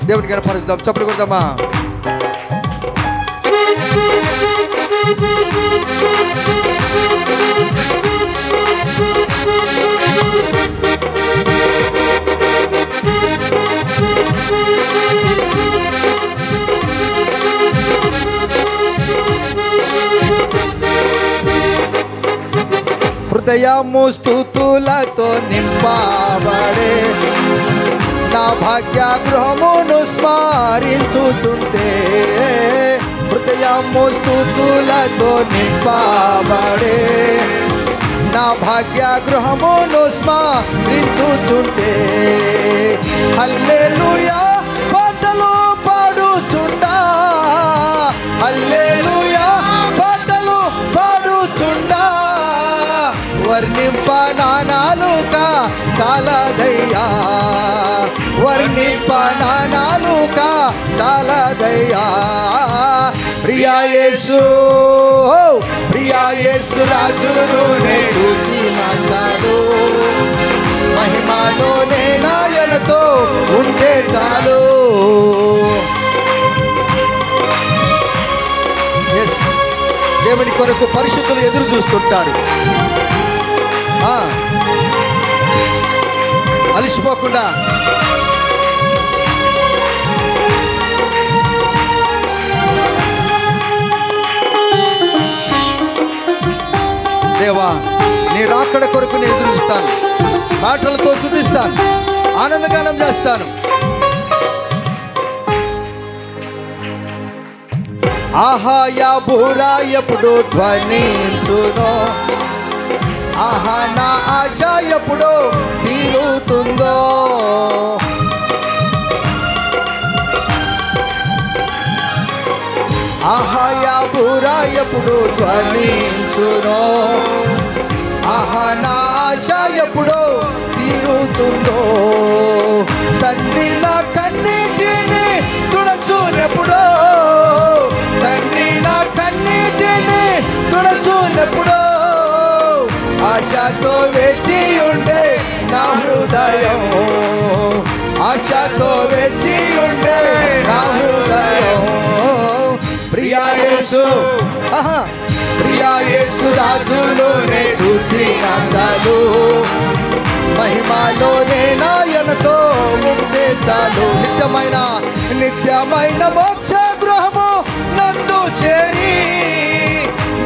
దేవుడికి కనపరుస్తాం, చప్పట్లు కొడదామా? హృదయము స్తుతులతో నింపబడే నా భాగ్య గృహమును స్మరించుచుంటే, హృదయము స్తుతులతో నింపబడే నా భాగ్య గృహమును స్మరించుచుంటే, హల్లెలూయా పాటలు పాడుచుండా, హల్లెలూయా పాటలు పాడుచుండా, వర్ణింప నా నాలుక చాలదయ్యా, వర్ణింప నా నాలుక చాలదయ్యా. ప్రియా యేసు, ప్రియా యేసు రాజును నే చూచిన చాలు, మహిమలోనే నాయనతో ఉంటే చాలు. ఎస్, దేవుని కొరకు పరిశుద్ధులు ఎదురు చూస్తుంటారు. అలిసిపోకుండా దేవా, నీ రాకడ కొరకు నేను ఎదురుస్తాను, మాటలతో స్తుతిస్తాను, ఆనందగానం చేస్తాను. ఆహా యా బూరా ఎప్పుడు ధ్వనించునో, ఆహా నా ఆశ ఎప్పుడు తీరుతుందో, ఆహా యా బూరా ఎప్పుడు ధ్వనించునో, ఆహా నా ఆశ ఎప్పుడు తీరుతుందో, తండ్రి నా కన్నీటిని తుడచునెప్పుడో, తండ్రి నా కన్నీటిని తుడచునెప్పుడో, ఆశతో వేచి ఉండే నా హృదయం, ఆశతో వేచి ఉండే నా హృదయం. ప్రియా యేసు, ప్రియా యేసు రాజులోనే చూచిన చాలు, మహిమలోనే నాయనతో ఉంటే చాలు. నిత్యమైన నిత్యమైన మోక్ష గృహము నందు చేరి,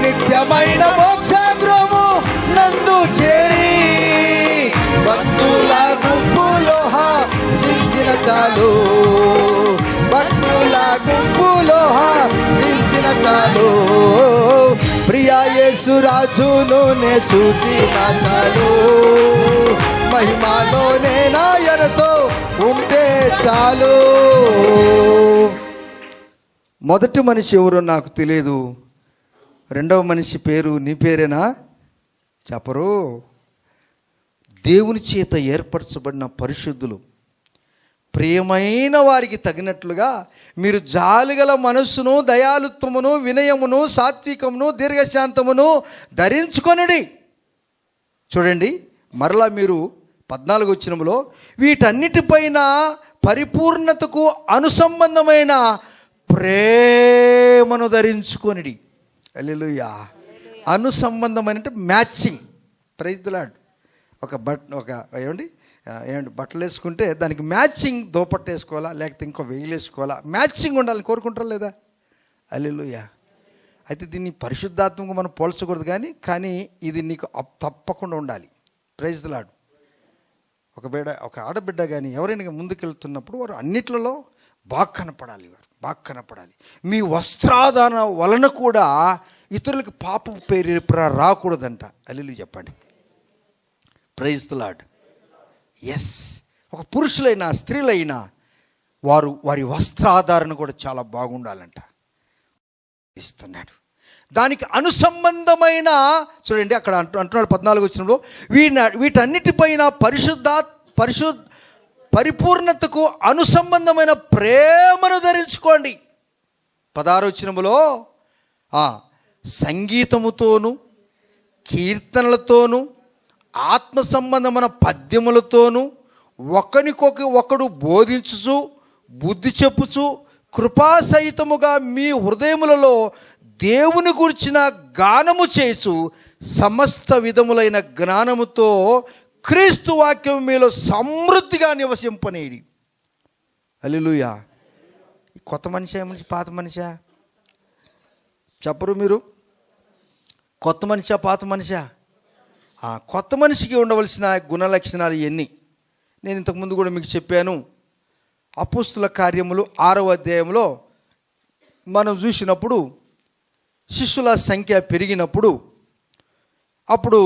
నిత్యమైన మోక్ష గృహము నందు చేరి, భక్తుల గుంపులో హాజించిన చాలు, భక్తుల గుంపులో హాజించిన చాలు. ప్రియా యేసు రాజును నే చూచిన చాలు, మహిమలోనే నాయనతో ఉంటే చాలు. మొదటి మనిషి ఎవరో నాకు తెలియదు, రెండవ మనిషి పేరు నీ పేరేనా చెప్పరు. దేవుని చేత ఏర్పరచబడిన పరిశుద్ధులు, ప్రియమైన వారికి తగినట్లుగా మీరు జాలిగల మనస్సును, దయాలుత్వమును, వినయమును, సాత్వికమును, దీర్ఘశాంతమును ధరించుకొనుడి. చూడండి, మరలా మీరు 14వ వచనంలో వీటన్నిటిపైన పరిపూర్ణతకు అనుసంబంధమైన ప్రేమను ధరించుకొనిడి. హల్లెలూయా. అనుసంబంధమైన అంటే మ్యాచింగ్. Praise the lord. ఏమండి బట్టలు వేసుకుంటే దానికి మ్యాచింగ్ దుపట్ట వేసుకోవాలా, లేకపోతే ఇంకో వెయిల్ వేసుకోవాలా, మ్యాచింగ్ ఉండాలని కోరుకుంటారా లేదా? హల్లెలూయా. అయితే దీన్ని పరిశుద్ధాత్మగా మనం పోల్చకూడదు, కానీ ఇది నీకు తప్పకుండా ఉండాలి. Praise the lord. ఒక ఆడబిడ్డ కానీ ఎవరైనా ముందుకెళ్తున్నప్పుడు వారు అన్నిట్లలో బాగా కనపడాలి, బాగా కనపడాలి. మీ వస్త్రాధారణ వలన కూడా ఇతరులకు పాపం పేరు రాకూడదంట. హల్లెలూయా చెప్పండి. Praise the lord. ఎస్, ఒక పురుషులైనా స్త్రీలైనా వారి వస్త్రాధారణ కూడా చాలా బాగుండాలంట ఇస్తున్నాడు. దానికి అనుసంబంధమైన చూడండి, అక్కడ అంటున్నాడు 14వ వచనంలో, వీటన్నిటిపైన పరిపూర్ణతకు అనుసంబంధమైన ప్రేమను ధరించుకోండి. 16వ వచనంలో సంగీతముతోను, కీర్తనలతోనూ, ఆత్మ సంబంధమైన పద్యములతోనూ ఒకడు బోధించుచు, బుద్ధి చెప్పుచు, కృపాసహితముగా మీ హృదయములలో దేవుని గురించిన గానము చేసు, సమస్త విధములైన జ్ఞానముతో క్రీస్తు వాక్యం మీలో సమృద్ధిగా నివసింపనేది. హల్లెలూయా. కొత్త మనిషి మనిషి పాత మనిషా చెప్పరు మీరు? కొత్త మనిషా పాత మనిషా? ఆ కొత్త మనిషికి ఉండవలసిన గుణలక్షణాలు ఎన్ని? నేను ఇంతకుముందు కూడా మీకు చెప్పాను. అపోస్తుల కార్యములు 6వ అధ్యాయంలో మనం చూసినప్పుడు శిష్యుల సంఖ్య పెరిగినప్పుడు అప్పుడు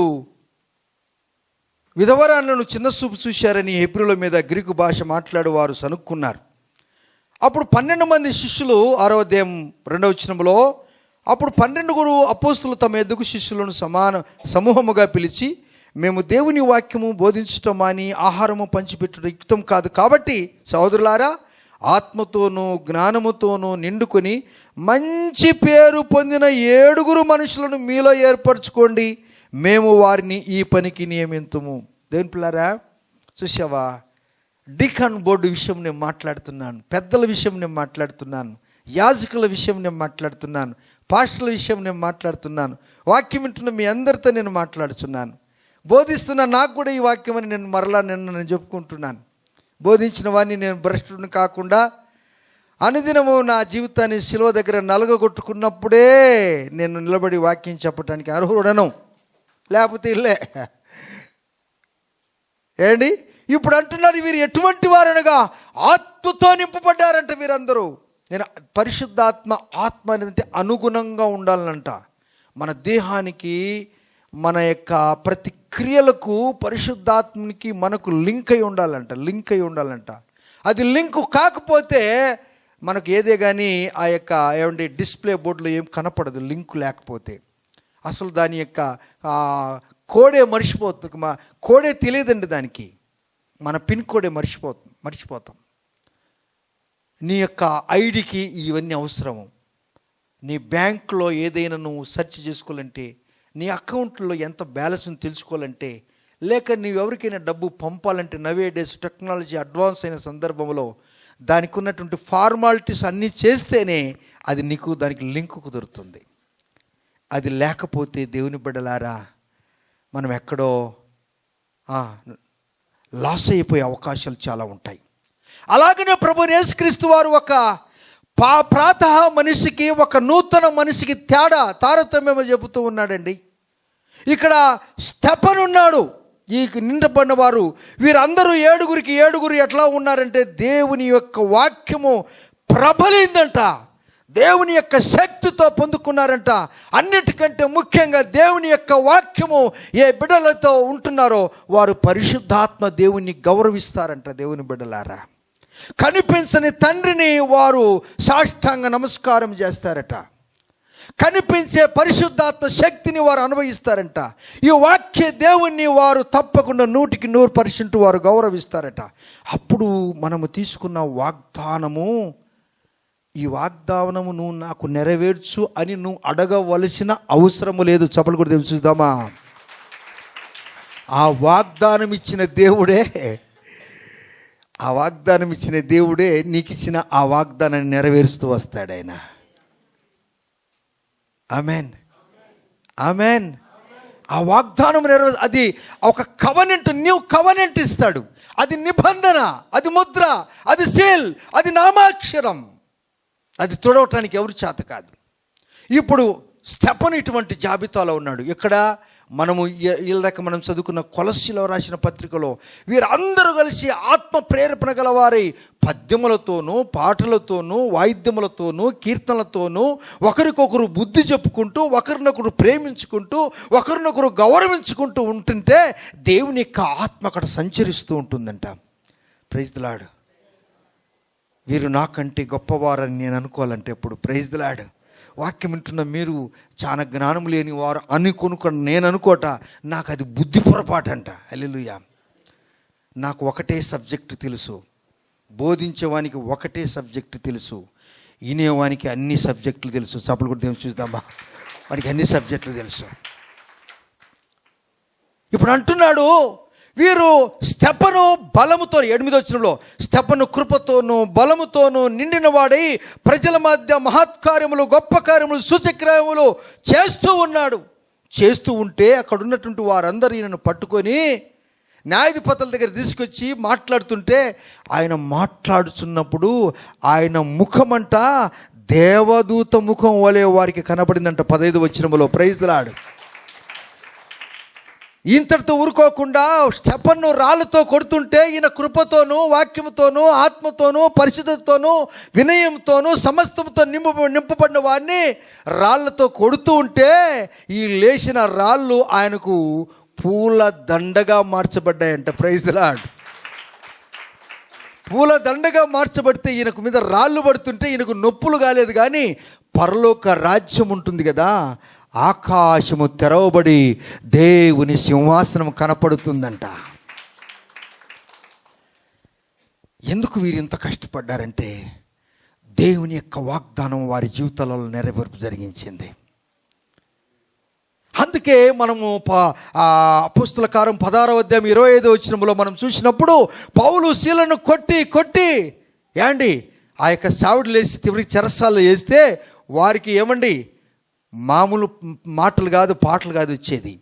విధవరాలను చిన్న చూపు చూశారని హెబ్రీల మీద గ్రీకు భాష మాట్లాడే వారు సనుక్కున్నారు. అప్పుడు 12 మంది శిష్యులు 6వ అధ్యాయం 2వ వచనంలో అప్పుడు 12 అపోస్తులు తమ ఎద్దుకు శిష్యులను సమూహముగా పిలిచి, మేము దేవుని వాక్యము బోధించటం అని ఆహారము పంచిపెట్టడం యుక్తం కాదు. కాబట్టి సహోదరులారా, ఆత్మతోనూ జ్ఞానముతోనూ నిండుకొని మంచి పేరు పొందిన 7 మనుషులను మీలో ఏర్పరచుకోండి, మేము వారిని ఈ పనికి నియమింతుము. దేవుని పిల్లారా, చూసావా? డికాన్ బోర్డు విషయం నేను మాట్లాడుతున్నాను, పెద్దల విషయం నేను మాట్లాడుతున్నాను, యాజకుల విషయం నేను మాట్లాడుతున్నాను, పాస్టర్ల విషయం నేను మాట్లాడుతున్నాను, వాక్యం వింటున్న మీ అందరితో నేను మాట్లాడుతున్నాను. బోధిస్తున్నా నాకు కూడా ఈ వాక్యం అని నేను మరలా నేను చెప్పుకుంటున్నాను. బోధించిన వాడిని నేను భ్రష్టుడిని కాకుండా అనుదినము నా జీవితాన్ని శిలువ దగ్గర నలగొట్టుకున్నప్పుడే నేను నిలబడి వాక్యం చెప్పడానికి అర్హుడను, లేకపోతే ఇల్లే. ఏంటి ఇప్పుడు అంటున్నారు, వీరు ఎటువంటి వారనగా ఆత్మతో నింపబడ్డారంట వీరందరూ. నేను పరిశుద్ధాత్మ, ఆత్మ అనేది అనుగుణంగా ఉండాలంట. మన దేహానికి, మన యొక్క ప్రతి క్రియలకు పరిశుద్ధాత్మనికి మనకు లింక్ అయి ఉండాలంట. అది లింకు కాకపోతే మనకు ఏదే కానీ ఆ యొక్క ఏమంటే డిస్ప్లే బోర్డులో ఏం కనపడదు లింకు లేకపోతే. అసలు దాని యొక్క కోడే మర్చిపోతుంది, కోడే తెలియదండి దానికి. మన పిన్ కోడే మర్చిపోతాం. నీ యొక్క ఐడికి ఇవన్నీ అవసరము. నీ బ్యాంకులో ఏదైనా నువ్వు సెర్చ్ చేసుకోవాలంటే, నీ అకౌంట్లో ఎంత బ్యాలెన్స్ తెలుసుకోవాలంటే, లేక నువ్వు ఎవరికైనా డబ్బు పంపాలంటే, నవే డేస్ టెక్నాలజీ అడ్వాన్స్ అయిన సందర్భంలో దానికి ఉన్నటువంటి ఫార్మాలిటీస్ అన్నీ చేస్తేనే అది నీకు దానికి లింకు కుదురుతుంది. అది లేకపోతే దేవుని బిడ్డలారా, మనం ఎక్కడో లాస్ అయిపోయే అవకాశాలు చాలా ఉంటాయి. అలాగనే ప్రభువు యేసుక్రీస్తు వారు ఒక ప్రాతః మనిషికి, ఒక నూతన మనిషికి తారతమ్యం చెబుతూ ఉన్నాడండి. ఇక్కడ స్టెఫను ఉన్నాడు, ఈ నిండబడిన వారు, వీరందరూ 7 ఎట్లా ఉన్నారంటే దేవుని యొక్క వాక్యము ప్రబలిందంట, దేవుని యొక్క శక్తితో పొందుకున్నారంట. అన్నిటికంటే ముఖ్యంగా దేవుని యొక్క వాక్యము ఏ బిడ్డలతో ఉంటున్నారో వారు పరిశుద్ధాత్మ దేవుని గౌరవిస్తారంట. దేవుని బిడ్డలారా, కనిపించని తండ్రిని వారు సాష్టాంగ నమస్కారం చేస్తారట. కనిపించే పరిశుద్ధాత్మ శక్తిని వారు అనుభవిస్తారంట. ఈ వాక్య దేవుణ్ణి వారు తప్పకుండా 100% వారు గౌరవిస్తారట. అప్పుడు మనము తీసుకున్న వాగ్దానము, ఈ వాగ్దానము నువ్వు నాకు నెరవేర్చు అని నువ్వు అడగవలసిన అవసరము లేదు. చప్పలు కూడా చూద్దామా? ఆ వాగ్దానం ఇచ్చిన దేవుడే నీకు ఇచ్చిన ఆ వాగ్దానాన్ని నెరవేరుస్తూ వస్తాడు ఆయన. Amen, amen. ఆ వాగ్దానం అది ఒక కవనెంట్, న్యూ కవనెంట్ ఇస్తాడు. అది నిబంధన, అది ముద్ర, అది సీల్, అది నామాక్షరం. అది తొడవటానికి ఎవరు చేత కాదు. ఇప్పుడు స్టెఫను ఇటువంటి జాబితాలో ఉన్నాడు. ఇక్కడ మనము వీళ్ళదాకా మనం చదువుకున్న కొలస్సీలో రాసిన పత్రికలో వీరందరూ కలిసి ఆత్మ ప్రేరేపణ గలవారై పద్యములతోనూ, పాటలతోనూ, వాయిద్యములతోనూ, కీర్తనలతోనూ ఒకరికొకరు బుద్ధి చెప్పుకుంటూ, ఒకరినొకరు ప్రేమించుకుంటూ, ఒకరినొకరు గౌరవించుకుంటూ ఉంటుంటే దేవుని యొక్క ఆత్మ అక్కడ సంచరిస్తూ ఉంటుందంట. Praise the lord. వీరు నాకంటే గొప్పవారని నేను అనుకోవాలంటే ఇప్పుడు ప్రైజ్ ది లార్డ్. వాక్యం వింటున్న మీరు చాలా జ్ఞానం లేని వారు నేను అనుకోట, నాకు అది బుద్ధి పొరపాటు అంట. హల్లెలూయా. నాకు ఒకటే సబ్జెక్టు తెలుసు, బోధించేవానికి ఒకటే సబ్జెక్టు తెలుసు, వినేవానికి అన్ని సబ్జెక్టులు తెలుసు. చప్పలు కూడా చూద్దామా? వానికి అన్ని సబ్జెక్టులు తెలుసు. ఇప్పుడు అంటున్నాడు, వీరు స్టెఫను బలముతో, 8వ వచనంలో స్టెఫను కృపతోనూ బలముతోనూ నిండిన వాడై ప్రజల మధ్య మహత్కార్యములు, గొప్ప కార్యములు, సూచక్రియములు చేస్తూ ఉన్నాడు. చేస్తూ ఉంటే అక్కడ ఉన్నటువంటి వారందరూ ఈయనను పట్టుకొని న్యాయాధిపతుల దగ్గర తీసుకొచ్చి మాట్లాడుతుంటే, ఆయన మాట్లాడుతున్నప్పుడు ఆయన ముఖమంట దేవదూత ముఖం వలె వారికి కనబడిందంట. 15వ వచనంలో. Praise the lord. ఇంతటితో ఊరుకోకుండా స్టెఫన్ను రాళ్ళతో కొడుతుంటే ఈయన కృపతోనూ వాక్యముతోనూ ఆత్మతోనూ పరిశుద్ధతోనూ వినయంతోనూ సమస్తంతో నింపబడిన వారిని రాళ్ళతో కొడుతూ ఉంటే ఈ లేచిన రాళ్ళు ఆయనకు పూల దండగా మార్చబడ్డాయంట. Praise lord. పూల దండగా మార్చబడితే ఈయనకు మీద రాళ్ళు పడుతుంటే ఈయనకు నొప్పులు కాలేదు, కానీ పరలోక రాజ్యం ఉంటుంది కదా, ఆకాశము తెరవబడి దేవుని సింహాసనం కనపడుతుందంట. ఎందుకు వీరు ఇంత కష్టపడ్డారంటే దేవుని యొక్క వాగ్దానం వారి జీవితాలలో నెరవేర్పు జరిగించింది. అందుకే మనము అపోస్తుల కార్యం 16వ అధ్యాయం 25వ వచనంలో మనం చూసినప్పుడు పౌలు శీలను కొట్టి ఏండి ఆ యొక్క సావిడి లేసి చివరికి చెరసాల్లో వేస్తే వారికి ఏమండి మామూలు మాటలు కాదు, పాటలు కాదు వచ్చేది.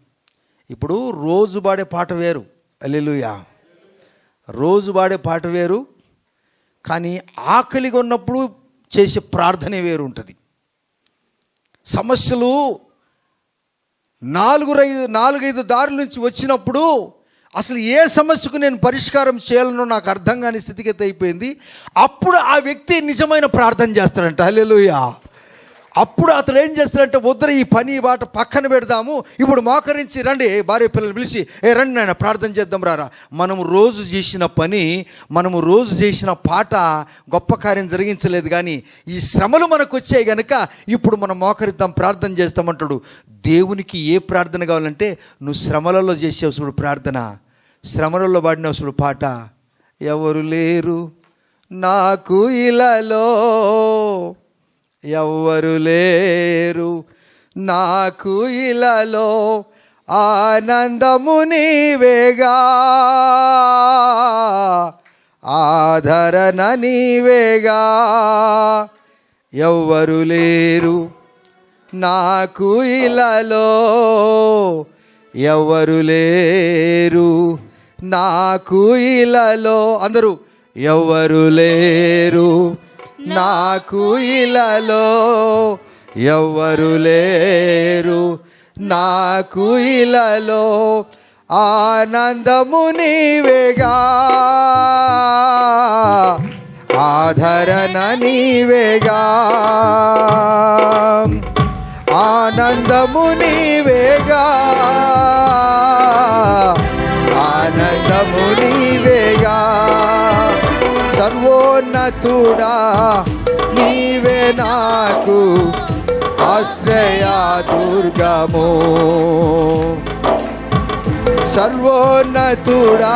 ఇప్పుడు రోజు పాడే పాట వేరు, హల్లెలూయా, రోజు పాడే పాట వేరు, కానీ ఆకలిగా ఉన్నప్పుడు చేసే ప్రార్థనే వేరు ఉంటుంది. సమస్యలు 4-5 దారుల నుంచి వచ్చినప్పుడు అసలు ఏ సమస్యకు నేను పరిష్కారం చేయాలనో నాకు అర్థం కాని స్థితిగతి అయిపోయింది. అప్పుడు ఆ వ్యక్తి నిజమైన ప్రార్థన చేస్తాడంట. హల్లెలూయా. అప్పుడు అతడు ఏం చేస్తాడంటే, వద్దు ఈ పని బాట పక్కన పెడదాము, ఇప్పుడు మోకరించి రండి, భార్య పిల్లలు పిలిచి రండి నాయన ప్రార్థన చేద్దాం రారా. మనము రోజు చేసిన పని, మనము రోజు చేసిన పాట గొప్ప కార్యం జరిగించలేదు, కానీ ఈ శ్రమలు మనకు వచ్చాయి కనుక ఇప్పుడు మనం మోకరిద్దాం, ప్రార్థన చేస్తామంటాడు. దేవునికి ఏ ప్రార్థన కావాలంటే, నువ్వు శ్రమలలో చేసేవు చూడు ప్రార్థన, శ్రమలలో పాడినవు చూడు పాట, ఎవరు లేరు నాకు ఇలాలో, ఎవ్వరు లేరు నాకు ఇలాలో, ఆనందము నీవేగా, ఆదరణ నీవేగా, ఎవ్వరు లేరు నాకు ఇలాలో, ఎవ్వరు లేరు నాకు ఇలాలో. అందరూ ఎవ్వరు లేరు నాకు ఇలాలో, ఎవ్వరు లేరు నాకు ఇలాలో, ఆనందము నీవేగా, ఆదరణ నీవేగా, ఆనందము నీవేగా, ఆనందము నీవేగా, సర్వోన్నతుడా నీవే నాకు ఆశ్రయా దుర్గము, సర్వోన్నతుడా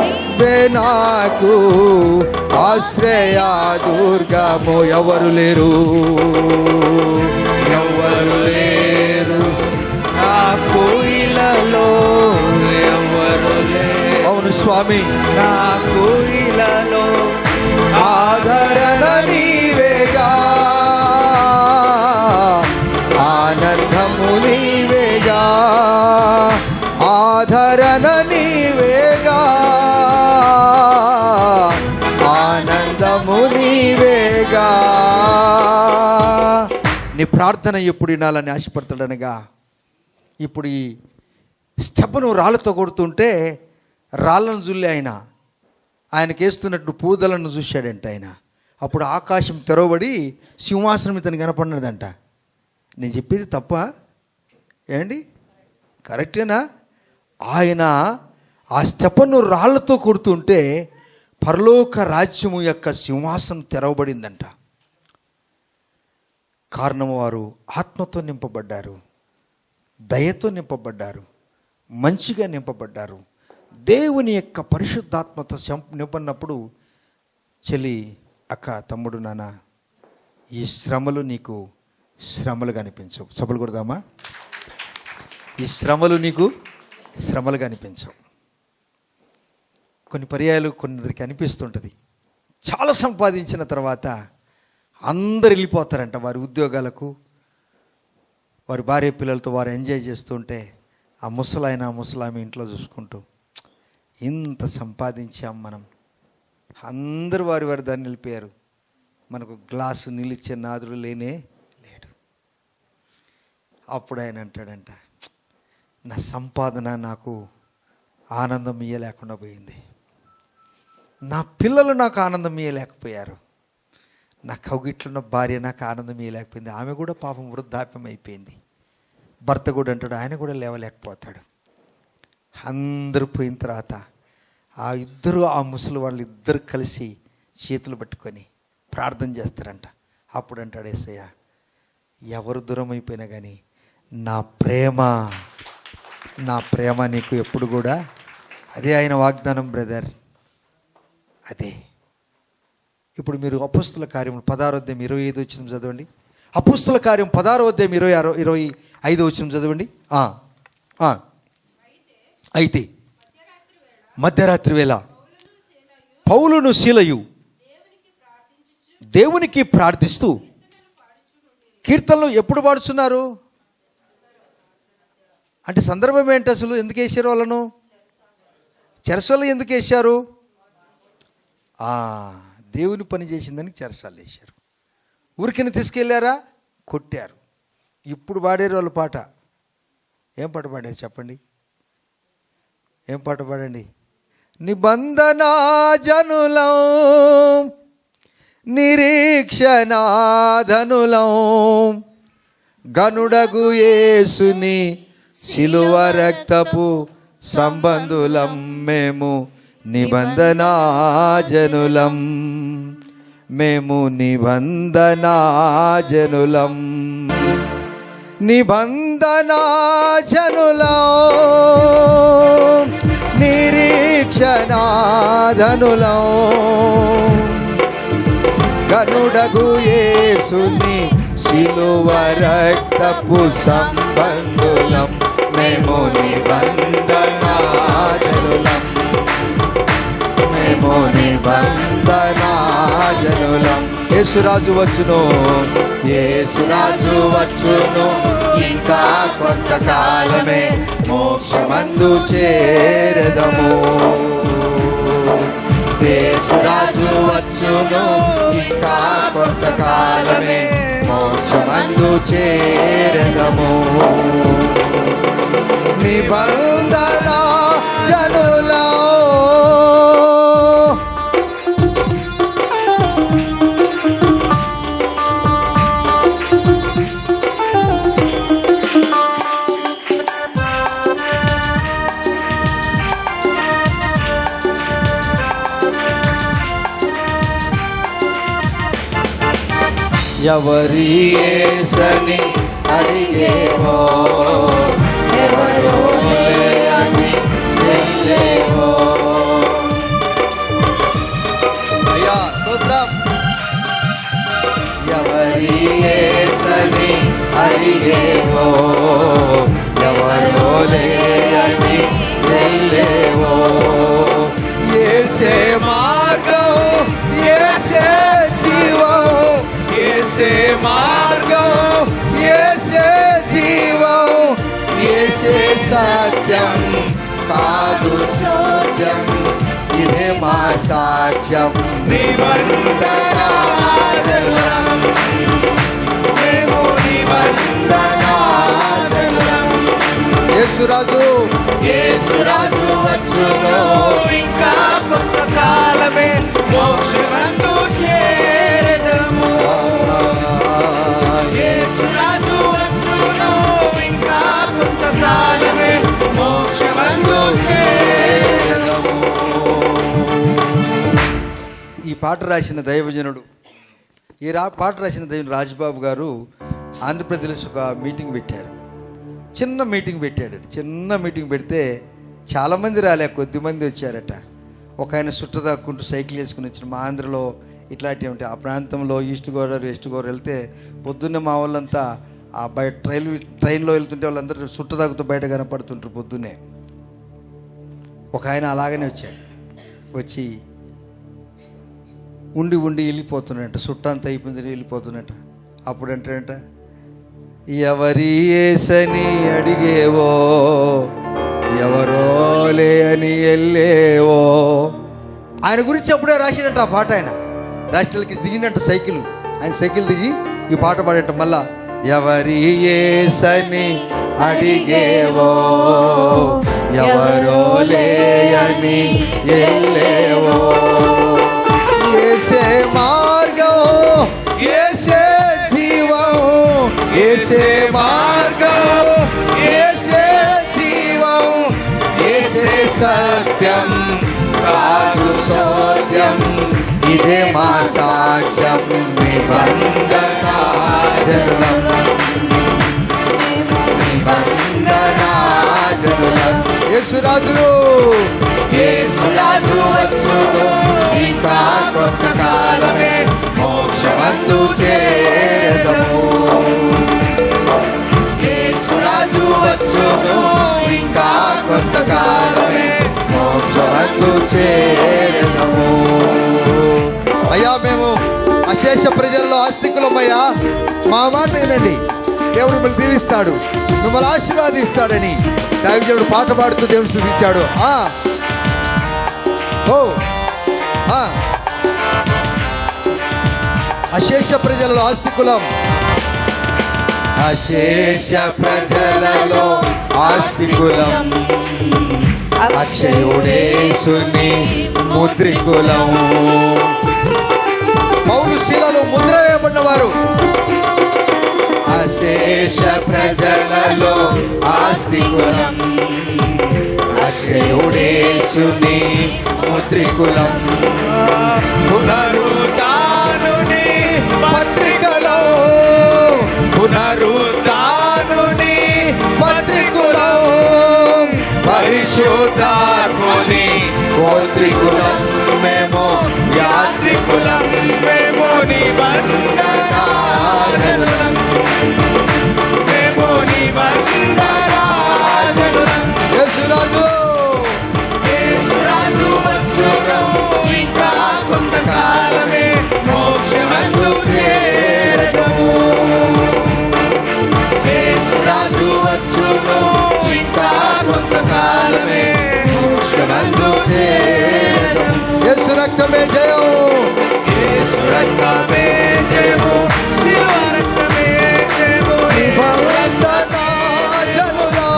నీవే నాకు ఆశ్రయా దుర్గము, ఎవరు లేరు ఎవరు లేరు నాకు ఇలాలో, ఎవరు లేరు, అవును స్వామి నాకు ఇలాలో, ఆదరణ నీవేగా, ఆనందము నీవేగా, ఆదరణ నీవేగా, ఆనందము నీవేగా. నీ ప్రార్థన ఎప్పుడు వినాలని ఆశపడతాడనగా, ఇప్పుడు ఈ స్టెఫను రాళ్ళతో కొడుతుంటే రాళ్ళను జుల్లి ఆయనకి వేస్తున్నట్టు పూదలను చూశాడంట ఆయన. అప్పుడు ఆకాశం తెరవబడి సింహాసనం ఇతను కనపడినదంట. నేను చెప్పేది తప్ప ఏండి, కరెక్టేనా? ఆయన ఆ స్టెఫను రాళ్ళతో కొడుతుంటే పరలోక రాజ్యము యొక్క సింహాసనం తెరవబడిందంట. కారణం వారు ఆత్మతో నింపబడ్డారు, దయతో నింపబడ్డారు, మంచిగా నింపబడ్డారు. దేవుని యొక్క పరిశుద్ధాత్మతో నింపన్నప్పుడు, చెల్లి, అక్క, తమ్ముడు, నాన్న, ఈ శ్రమలు నీకు శ్రమలుగా అనిపించవు. సభలు కొడదామా? ఈ శ్రమలు నీకు శ్రమలుగా అనిపించవు. కొన్ని పర్యాయాలు కొందరికి అనిపిస్తుంటుంది, చాలా సంపాదించిన తర్వాత అందరు వెళ్ళిపోతారంట వారి ఉద్యోగాలకు, వారి భార్య పిల్లలతో వారు ఎంజాయ్ చేస్తుంటే ఆ ముసలాయన ముసలామి ఇంట్లో చూసుకుంటూ, ఇంత సంపాదించాం మనం, అందరూ వారి వారి దాన్ని వెళ్ళిపోయారు, మనకు గ్లాసు నిలిచే నాదుడు లేనే లేడు. అప్పుడు ఆయన అంటాడంట, నా సంపాదన నాకు ఆనందం ఇయ్యలేకుండా పోయింది. నా పిల్లలు నాకు ఆనందం ఇయ్యలేకపోయారు. నా కౌగిట్లున్న భార్య నాకు ఆనందం ఇయ్యలేకపోయింది. ఆమె కూడా పాపం వృద్ధాప్యం అయిపోయింది. భర్త కూడా అంటాడు, ఆయన కూడా లేవలేకపోతాడు. అందరూ పోయిన తర్వాత ఆ ముసలి వాళ్ళు ఇద్దరు కలిసి చేతులు పట్టుకొని ప్రార్థన చేస్తారంట. అప్పుడు అంటాడు యేసయ్య, ఎవరు దూరం అయిపోయినా కానీ నా ప్రేమ నీకు ఎప్పుడు కూడా, అదే ఆయన వాగ్దానం బ్రదర్, అదే. ఇప్పుడు మీరు అపోస్తుల కార్యములు 16:25 చదవండి. అపోస్తుల కార్యం 16:25 చదవండి. అయితే మధ్యరాత్రి వేళ పౌలును శీలయు దేవునికి ప్రార్థిస్తూ కీర్తనలు ఎప్పుడు పాడుచున్నారు అంటే సందర్భం ఏంటి? అసలు ఎందుకు వేసారు వాళ్ళను? చెరసాలు ఎందుకు వేశారు? దేవుని పని చేసిందని చెరసాలు వేశారు. ఊరికిని తీసుకెళ్ళారా? కొట్టారు. ఇప్పుడు పాడారు వాళ్ళ పాట. ఏం పాట పాడారు చెప్పండి? ఏం పాట పాడండి? నిబంధన జనులం నిరీక్షణాధనులం గనుడగు యేసుని శిలువ రక్తపు సంబంధులం మేము నిబంధనాజనులం, మేము నిబంధనాజనులం, నిబంధనాజనులం నిరీక్షణాధనులం గనుడగు యేసుని శిలువ రక్తపు సంబంధులం మేము నిబంధనాజనులం, మేము నిబంధనాజనులం. యేసురాజు వచ్చును, యేసురాజు వచ్చును, ఇంకా కొంతకాలమే మోక్షమందు చేరదము. యేసురాజు వచ్చును, ఇంకా కొంతకాలమే మోక్షమందు చేరదము. నిబంధన జనులా ఎవరి యేసని అడిగేవో, ఎవరో అని వెళ్ళేవో. అయ్యా స్తోత్రం. ఎవరి యేసని అడిగేవో, ఎవరో అని వెళ్ళేవో. యేసే మార్గం, యేసే జీవం, యేసే మార్గం, యేసే జీవం, యేసే సత్యం కాదు సత్యం, ఇదే మా సాక్ష్యం. నిబంధనాజనులం, మేము నిబంధనాజనులం. యేసురాజు వచ్చును, ఇంకా కొంతకాలమే మోక్షమందు చేరదము. యేసురాజు వచ్చును, ఇంకా కొంతకాలమే మోక్షమందు చేరదము. ఈ పాట రాసిన దైవజనుడు, పాట రాసిన దైవజనుడు రాజ్బాబు గారు ఆంధ్రప్రదేశ్ ఒక మీటింగ్ పెట్టారు. చిన్న మీటింగ్ పెడితే చాలామంది రాలే, కొద్దిమంది వచ్చారట. ఒక ఆయన సుట్ట దాక్కుంటూ సైకిల్ వేసుకుని వచ్చిన. మా ఆంధ్రలో ఇట్లాంటివి ఉంటాయి. ఆ ప్రాంతంలో ఈస్ట్ గోదావరి వెస్ట్ గోదావరి వెళ్తే పొద్దున్నే మా వాళ్ళంతా ఆ బయట ట్రైన్లో వెళ్తుంటే వాళ్ళందరూ సుట్ట దాకుతూ బయట కనపడుతుంటారు పొద్దున్నే. ఒక ఆయన అలాగనే వచ్చాడు. వచ్చి ఉండి వెళ్ళిపోతున్నట్ట, సుట్ట అంతా అయిపోయిందని వెళ్ళిపోతున్నట్ట. అప్పుడు అంటాడంట, ఎవరి యేసని అడిగేవో, ఎవరోలే అని వెళ్ళేవో. ఆయన గురించి అప్పుడే రాసినట్టు ఆ పాట. ఆయన రాష్ట్రాలకి దిగినట్టు ఆయన సైకిల్ దిగి ఈ పాట పాడేట. మళ్ళా ఎవరి యేసని అడిగేవో, ఎవరో లేయని ఎల్లేవో. యేసే మార్గం, యేసే జీవం, యేసే మార్గం, యేసే జీవం, యేసే సత్యం కాదు సోత్యం, ఇదే మా సాక్ష్యం నిబంధనా జనులం, నిబంధనా జనులం. యేసురాజు, యేసురాజు వచ్చును, ఇంకా కొత్త కాలమే మోక్షమందు చేరదము. యేసురాజు వచ్చును, ఇంకా కొత్త కాలమే మోక్షమందు చేరదము. అయ్యా, మేము అశేష ప్రజల్లో ఆస్తికులమయ్యా, మా మాట వినండి. దేవుడు మిమ్మల్ని దీవిస్తాడు, మిమ్మల్ని ఆశీర్వాదిస్తాడని దైవజనుడు పాట పాడుతూ దేవుడు స్తుతించాడు. అశేష ప్రజలలో ఆస్తికులం, అశేష ప్రజలలో ఆస్తికులం, అక్షయుడేసుని ముద్రికులం. పౌలు శీలలో ముద్ర వేయబడినవారు. అశేష ప్రజలలో ఆస్తికులం, అక్షయుడేసుని ముద్రికులం. పునరుద్ధానుని పత్రికలో, పునరుద్ధానుని పత్రికలో, పరిశుద్ధాత్ముని గోత్రికులం మేము, యాత్రికులం మేము, నిబంధనా జనులం, మేము నిబంధనా జనులం. యేసురాజు, యేసురాజు వచ్చును, ఇంకా కొంత కాలమే మోక్షమందు చేరదము. యేసురాజు వచ్చును, ఇంకా కొంత కాలమే మోక్షమందు చేరదము. యేసు రక్తమే జయం, యేసు రక్తమే జయము, శిలువ రక్తమే జయము. నిబంధనా జనులం,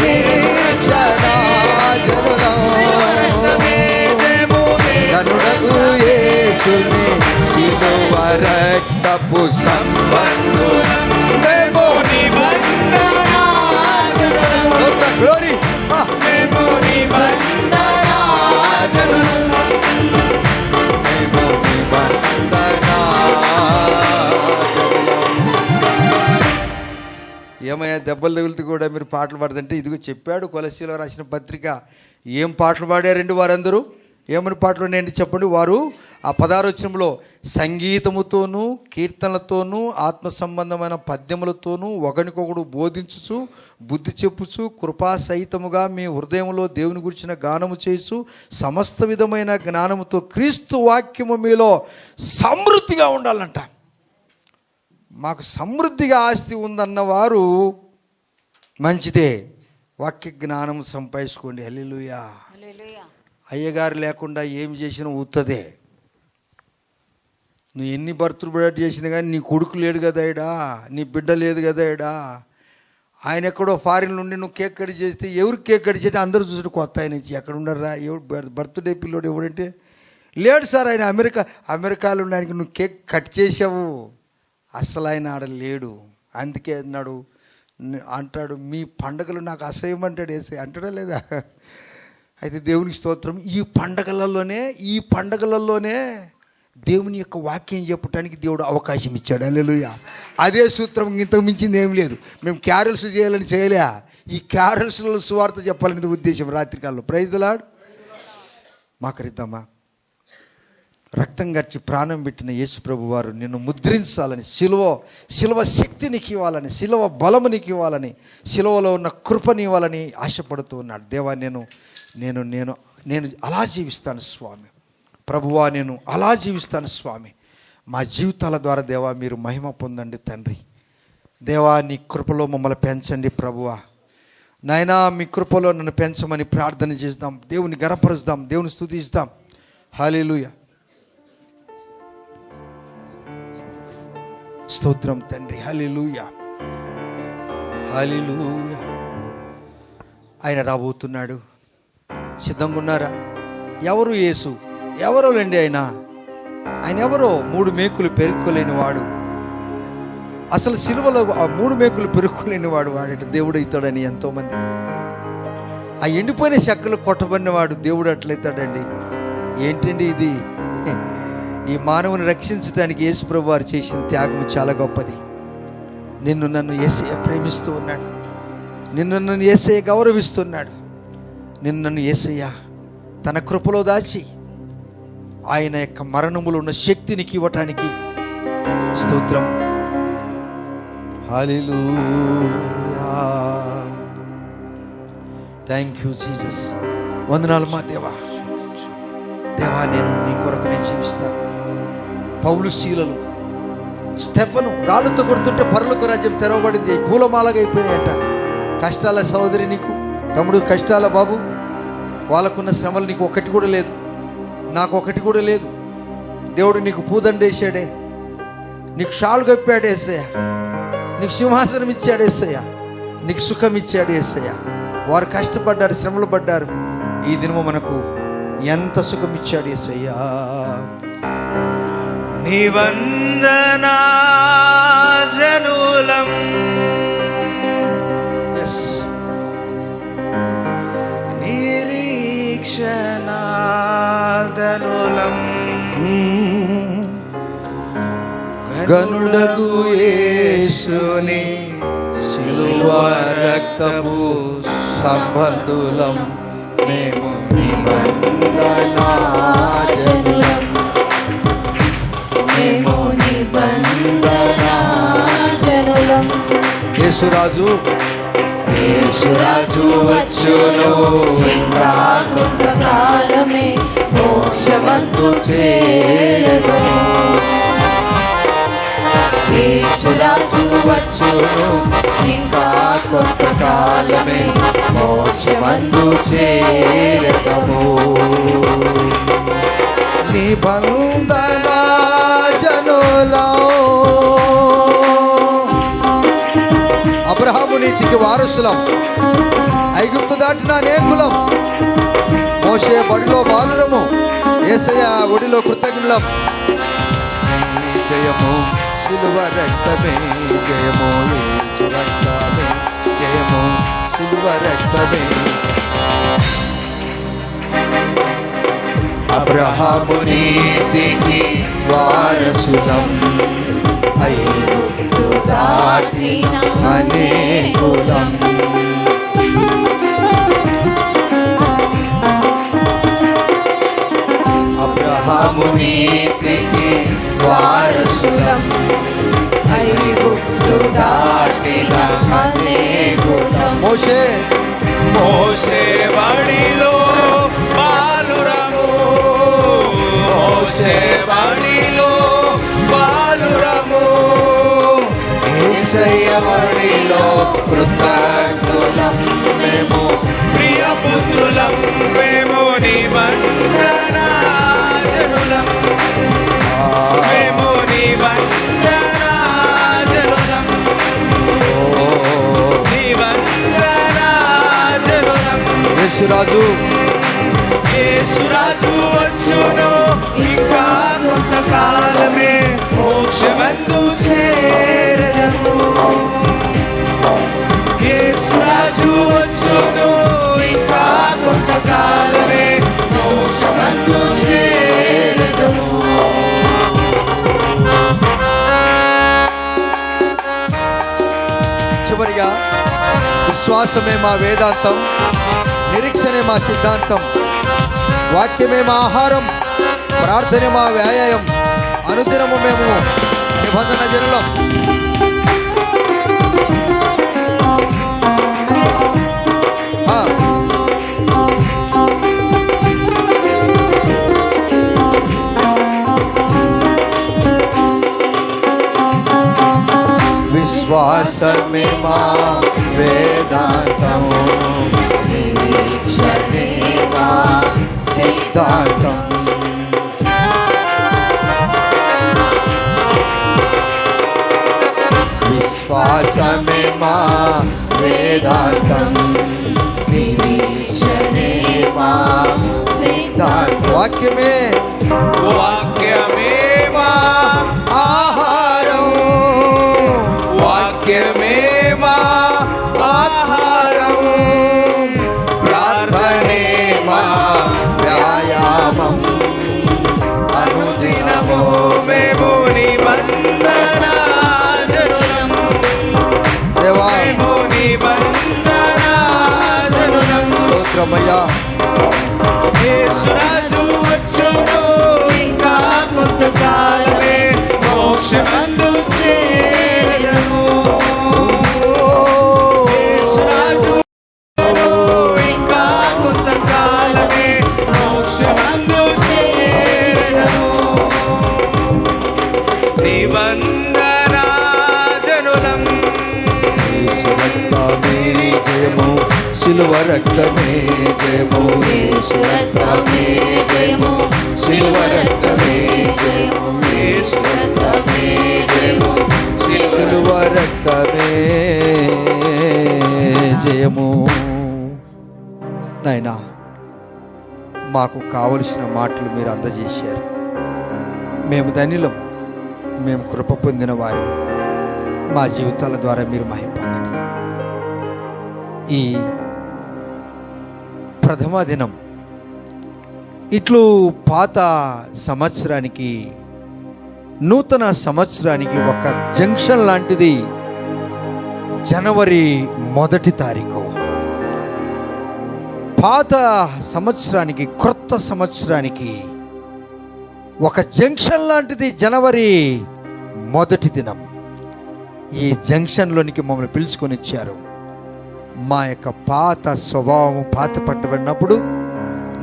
నిరీక్షణా జనులం, కనుడగు యేసుని శిలువ రక్తపు సంబంధులం, మేము నిబంధనా జనులం. గ్లోరీ, మేము నిబంధనా జనులం, మేము నిబంధనా జనులం. ఏమయ్యా, దెబ్బలు తగులుతూ కూడా మీరు పాటలు పాడుతుంటే ఇదిగో చెప్పాడు కొలసీలో రాసిన పత్రిక. ఏం పాటలు పాడారండి వారందరూ? ఏమని పాటలు ఉన్నాయండి చెప్పండి. వారు ఆ 16వ వచనంలో సంగీతముతోనూ కీర్తనలతోనూ ఆత్మ సంబంధమైన పద్యములతోనూ ఒకరికొకడు బోధించుచు బుద్ధి చెప్పుచు కృపా సహితముగా మీ హృదయంలో దేవుని గురించిన గానము చేసు సమస్త విధమైన జ్ఞానముతో క్రీస్తు వాక్యము మీలో సమృద్ధిగా ఉండాలంట. మాకు సమృద్ధిగా ఆస్తి ఉందన్నవారు మంచిదే, వాక్య జ్ఞానము సంపాదించుకోండి. హల్లెలూయా. అయ్యగారు లేకుండా ఏమి చేసినా ఊత్తదే. నువ్వు ఎన్ని బర్త్లు బిడ్డ చేసినా కానీ నీ కొడుకు లేడు కదా ఇడా, నీ బిడ్డ లేదు కదా ఇడా. ఆయన ఎక్కడో ఫారిన్ నుండి నువ్వు కేక్ కట్ చేస్తే ఎవరికి కేక్ కట్ చేస్తే అందరూ చూసి కొత్త ఆయన ఇచ్చి ఎక్కడ ఉండరా, ఎవడు బర్త్డే పిల్లోడు ఎవడంటే లేడు సార్, ఆయన అమెరికాలో ఉండడానికి నువ్వు కేక్ కట్ చేసావు. అసలు ఆయన ఆడ లేడు. అందుకే అన్నాడు, అంటాడు మీ పండగలు నాకు అసహ్యం అంటాడు. వేసే అంటాడా లేదా? అయితే దేవునికి స్తోత్రం. ఈ పండగలలోనే దేవుని యొక్క వాక్యం చెప్పడానికి దేవుడు అవకాశం ఇచ్చాడు. హల్లెలూయా. అదే సూత్రం, ఇంతకు మించింది ఏం లేదు. మేము క్యారల్స్ చేయాలని చేయలే, ఈ క్యారల్స్లో సువార్త చెప్పాలనేది ఉద్దేశం. రాత్రికాలంలో ప్రైజ్ ది లార్డ్. మాకరిద్దామా? రక్తం గర్చి ప్రాణం పెట్టిన యేసు ప్రభు వారు నిన్ను ముద్రించాలని, శిలువ శక్తినికి ఇవ్వాలని, శిలువ బలమునికి ఇవ్వాలని, శిలువలో ఉన్న కృపని ఇవ్వాలని ఆశపడుతూ ఉన్నాడు. దేవా, నేను అలా జీవిస్తాను స్వామి. ప్రభువా, నేను అలా జీవిస్తాను స్వామి. మా జీవితాల ద్వారా దేవా మీరు మహిమ పొందండి తండ్రి. దేవా, నీ కృపలో మమ్మల్ని పెంచండి ప్రభువా. నాయనా, మీ కృపలో నన్ను పెంచమని ప్రార్థన చేద్దాం. దేవుని గణపరుస్తాం, దేవుని స్తుతిస్తాం. హల్లెలూయా. స్తోత్రం తండ్రి. హల్లెలూయా, హల్లెలూయా. ఆయన రాబోతున్నాడు. సిద్ధంగా ఉన్నారా? ఎవరు యేసు? ఎవరో లేండి ఆయన ఎవరో? 3 మేకులు పెరుక్కోలేని వాడు. అసలు సిలువలో ఆ 3 మేకులు పెరుక్కోలేని వాడు వాడట దేవుడు అవుతాడని ఎంతోమంది. ఆ ఎండిపోయిన చెక్కలు కొట్టబడిన వాడు దేవుడు అట్లయితాడండి. ఏంటండి ఇది? ఈ మానవుని రక్షించడానికి యేసు ప్రభు వారు చేసిన త్యాగం చాలా గొప్పది. నిన్ను నన్ను యేసయ్య ప్రేమిస్తూ ఉన్నాడు. నిన్ను నన్ను యేసయ్య గౌరవిస్తున్నాడు. నిన్ను నన్ను యేసయ్య తన కృపలో దాచి ఆయన యొక్క మరణములో ఉన్న శక్తినికి ఇవ్వటానికి స్తోత్రం. హల్లెలూయా, థ్యాంక్ యూ జీసస్. వందనాలు మా దేవా. నేను నీ కొరకు నేను జీవిస్తాను. పౌలు, శీలలు, స్టెఫను రాళ్ళతో కొడుతుంటే పరలోక రాజ్యం తెరవబడింది. పూలమాలగా అయిపోయినాయట. కష్టాల సహోదరి నీకు, తమ్ముడు కష్టాల బాబు, వాళ్ళకున్న శ్రమలు నీకు ఒకటి కూడా లేదు, నాకు ఒకటి కూడా లేదు. దేవుడు నీకు పూదండేసాడే, నీకు షాలు కప్పాడు యేసయ్య, నీకు సింహాసనం ఇచ్చాడు యేసయ్య, నీకు సుఖం ఇచ్చాడు యేసయ్య. వారు కష్టపడ్డారు, శ్రమలు పడ్డారు. ఈ దినము మనకు ఎంత సుఖం ఇచ్చాడు యేసయ్య. నిబంధనా జనులం నిరీక్షణాదనులం గనులకు యేసుని సిలువ రక్తపు సంబంధులం మేము నిబంధనా జనులం, మేము నిబంధనా జనులం. యేసురాజు వచ్చును, ఇంకా కొంతకాలమే మోక్షమందు చేరదము. యేసురాజు వచ్చును, ఇంకా కొంతకాలమే మోక్షమందు చేరదము. నిబంధనా జనులం. అబ్రహాము నీతికి వారసులం, ఐగుప్తు దాటిన అనేకులం, మోషే బడిలో బాలురము, యేసయ్య ఒడిలో కృతజ్ఞులం. జయము సిలువ రక్తమే, జయము యేసు రక్తమే, జయము సిలువ రక్తమే. అబ్రహాము నీతికి వారసులం, ఐగుప్తు దాటిన అనేకులం. అబ్రహాము నీతికి వారసులం, ఐగుప్తు దాటిన అనేకులం. మోషే బడిలో బాలురము, మోషే బడిలో బాలురము, యేసయ్య బడిలో కృతజ్ఞులం. మేము ప్రియపుత్రులం, మేము నిబంధనా జనులం, మేము నిబంధనా జనులం, నిబంధనా జనులం. యేసురాజు వచ్చును, ఇంకా కొంతకాలమే మోక్షమందు చేరదము. యేసురాజు వచ్చును, ఇంకా కొంతకాలమే మోక్షమందు చేరదము. చివరిగా విశ్వాసమే మా వేదాంతం, నిరీక్షణే మా సిద్ధాంతం, వాక్యమే మా ఆహారం, ప్రార్థనే మా వ్యాయామం, అనుదినము మేము నిబంధన జనులం. విశ్వాసమే మా వేదాంతము, నిరీక్షణే మా సిద్ధాంతం. విశ్వాసమే మా వేదాంతం, నిరీక్షణే మా సిద్ధాంతం. వాక్యమే వాక్యమే మా ఆహారం, వాక్యమే మా ఆహారం, ప్రార్థనే మా వ్యాయామం, అనుదినము మేము నిబంధన జనులం, దేవా మేము నిబంధన జనులం. స్తోత్రమయ్యా. యేసురాజు వచ్చును ఇంకా కొంతకాలమే, మోక్షమందు చేరెదము. యేసురాజు వచ్చును ఇంకా కొంతకాలమే, మోక్షమందు చేరెదము. నిబంధన జనులం, యేసు రక్తమే జయము, సిలువ రక్తమే జయము, యేసు రక్తమే జయము, సిలువ రక్తమే జయము, యేసు రక్తమే జయము, సిలువ రక్తమే జయము. నాయనా, మాకు కావలసిన మాటలు మీరు అందజేశారు. మేము ధన్యులం, మేము కృప పొందిన వారిని. మా జీవితాల ద్వారా మీరు మహిమ పొందండి. ఈ ప్రథమ దినం ఇట్లు పాత సంవత్సరానికి నూతన సంవత్సరానికి ఒక జంక్షన్ లాంటిది. జనవరి 1 తారీఖు పాత సంవత్సరానికి క్రొత్త సంవత్సరానికి ఒక జంక్షన్ లాంటిది. జనవరి 1 దినం ఈ జంక్షన్లోనికి మమ్మల్ని పిలుచుకొని ఇచ్చారు. మా యొక్క పాత స్వభావము పాత పట్టబడినప్పుడు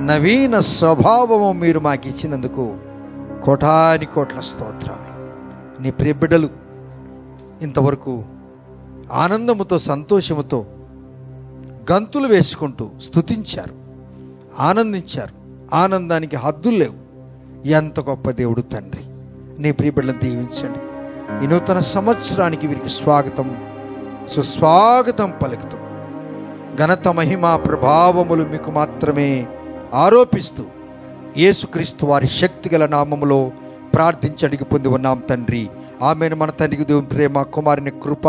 నవీన స్వభావము మీరు మాకు ఇచ్చినందుకు కోటాని కోట్ల స్తోత్రాలు. నీ ప్రియ బిడ్డలు ఇంతవరకు ఆనందముతో సంతోషముతో గంతులు వేసుకుంటూ స్తుతించారు, ఆనందించారు. ఆనందానికి హద్దులు లేవు. ఎంత గొప్ప దేవుడు తండ్రి. నీ ప్రియ బిడ్డలను దీవించండి. ఈ నూతన సంవత్సరానికి వీరికి స్వాగతం సుస్వాగతం పలుకుతూ ఘనత మహిమ ప్రభావములు మీకు మాత్రమే ఆరోపిస్తూ యేసుక్రీస్తు వారి శక్తిగల నామములో ప్రార్థించి అడిగి పొంది ఉన్నాం తండ్రి. ఆమెను. మన తండ్రికి దేవుని ప్రేమ, కుమారుని కృప,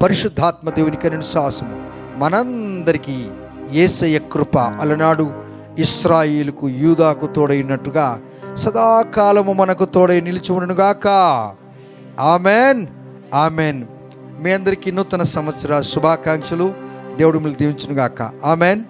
పరిశుద్ధాత్మ దేవుని కరుణ సాహసము మనందరికీ యేసయ్య కృప అలనాడు ఇశ్రాయేలుకు యూదాకు తోడైనట్టుగా సదాకాలము మనకు తోడై నిలిచి ఉండునుగాక. Amen, amen. మీ అందరికీ నూతన సంవత్సర శుభాకాంక్షలు. దేవుడు మిమ్మల్ని దీవించునుగాక. ఆమెన్.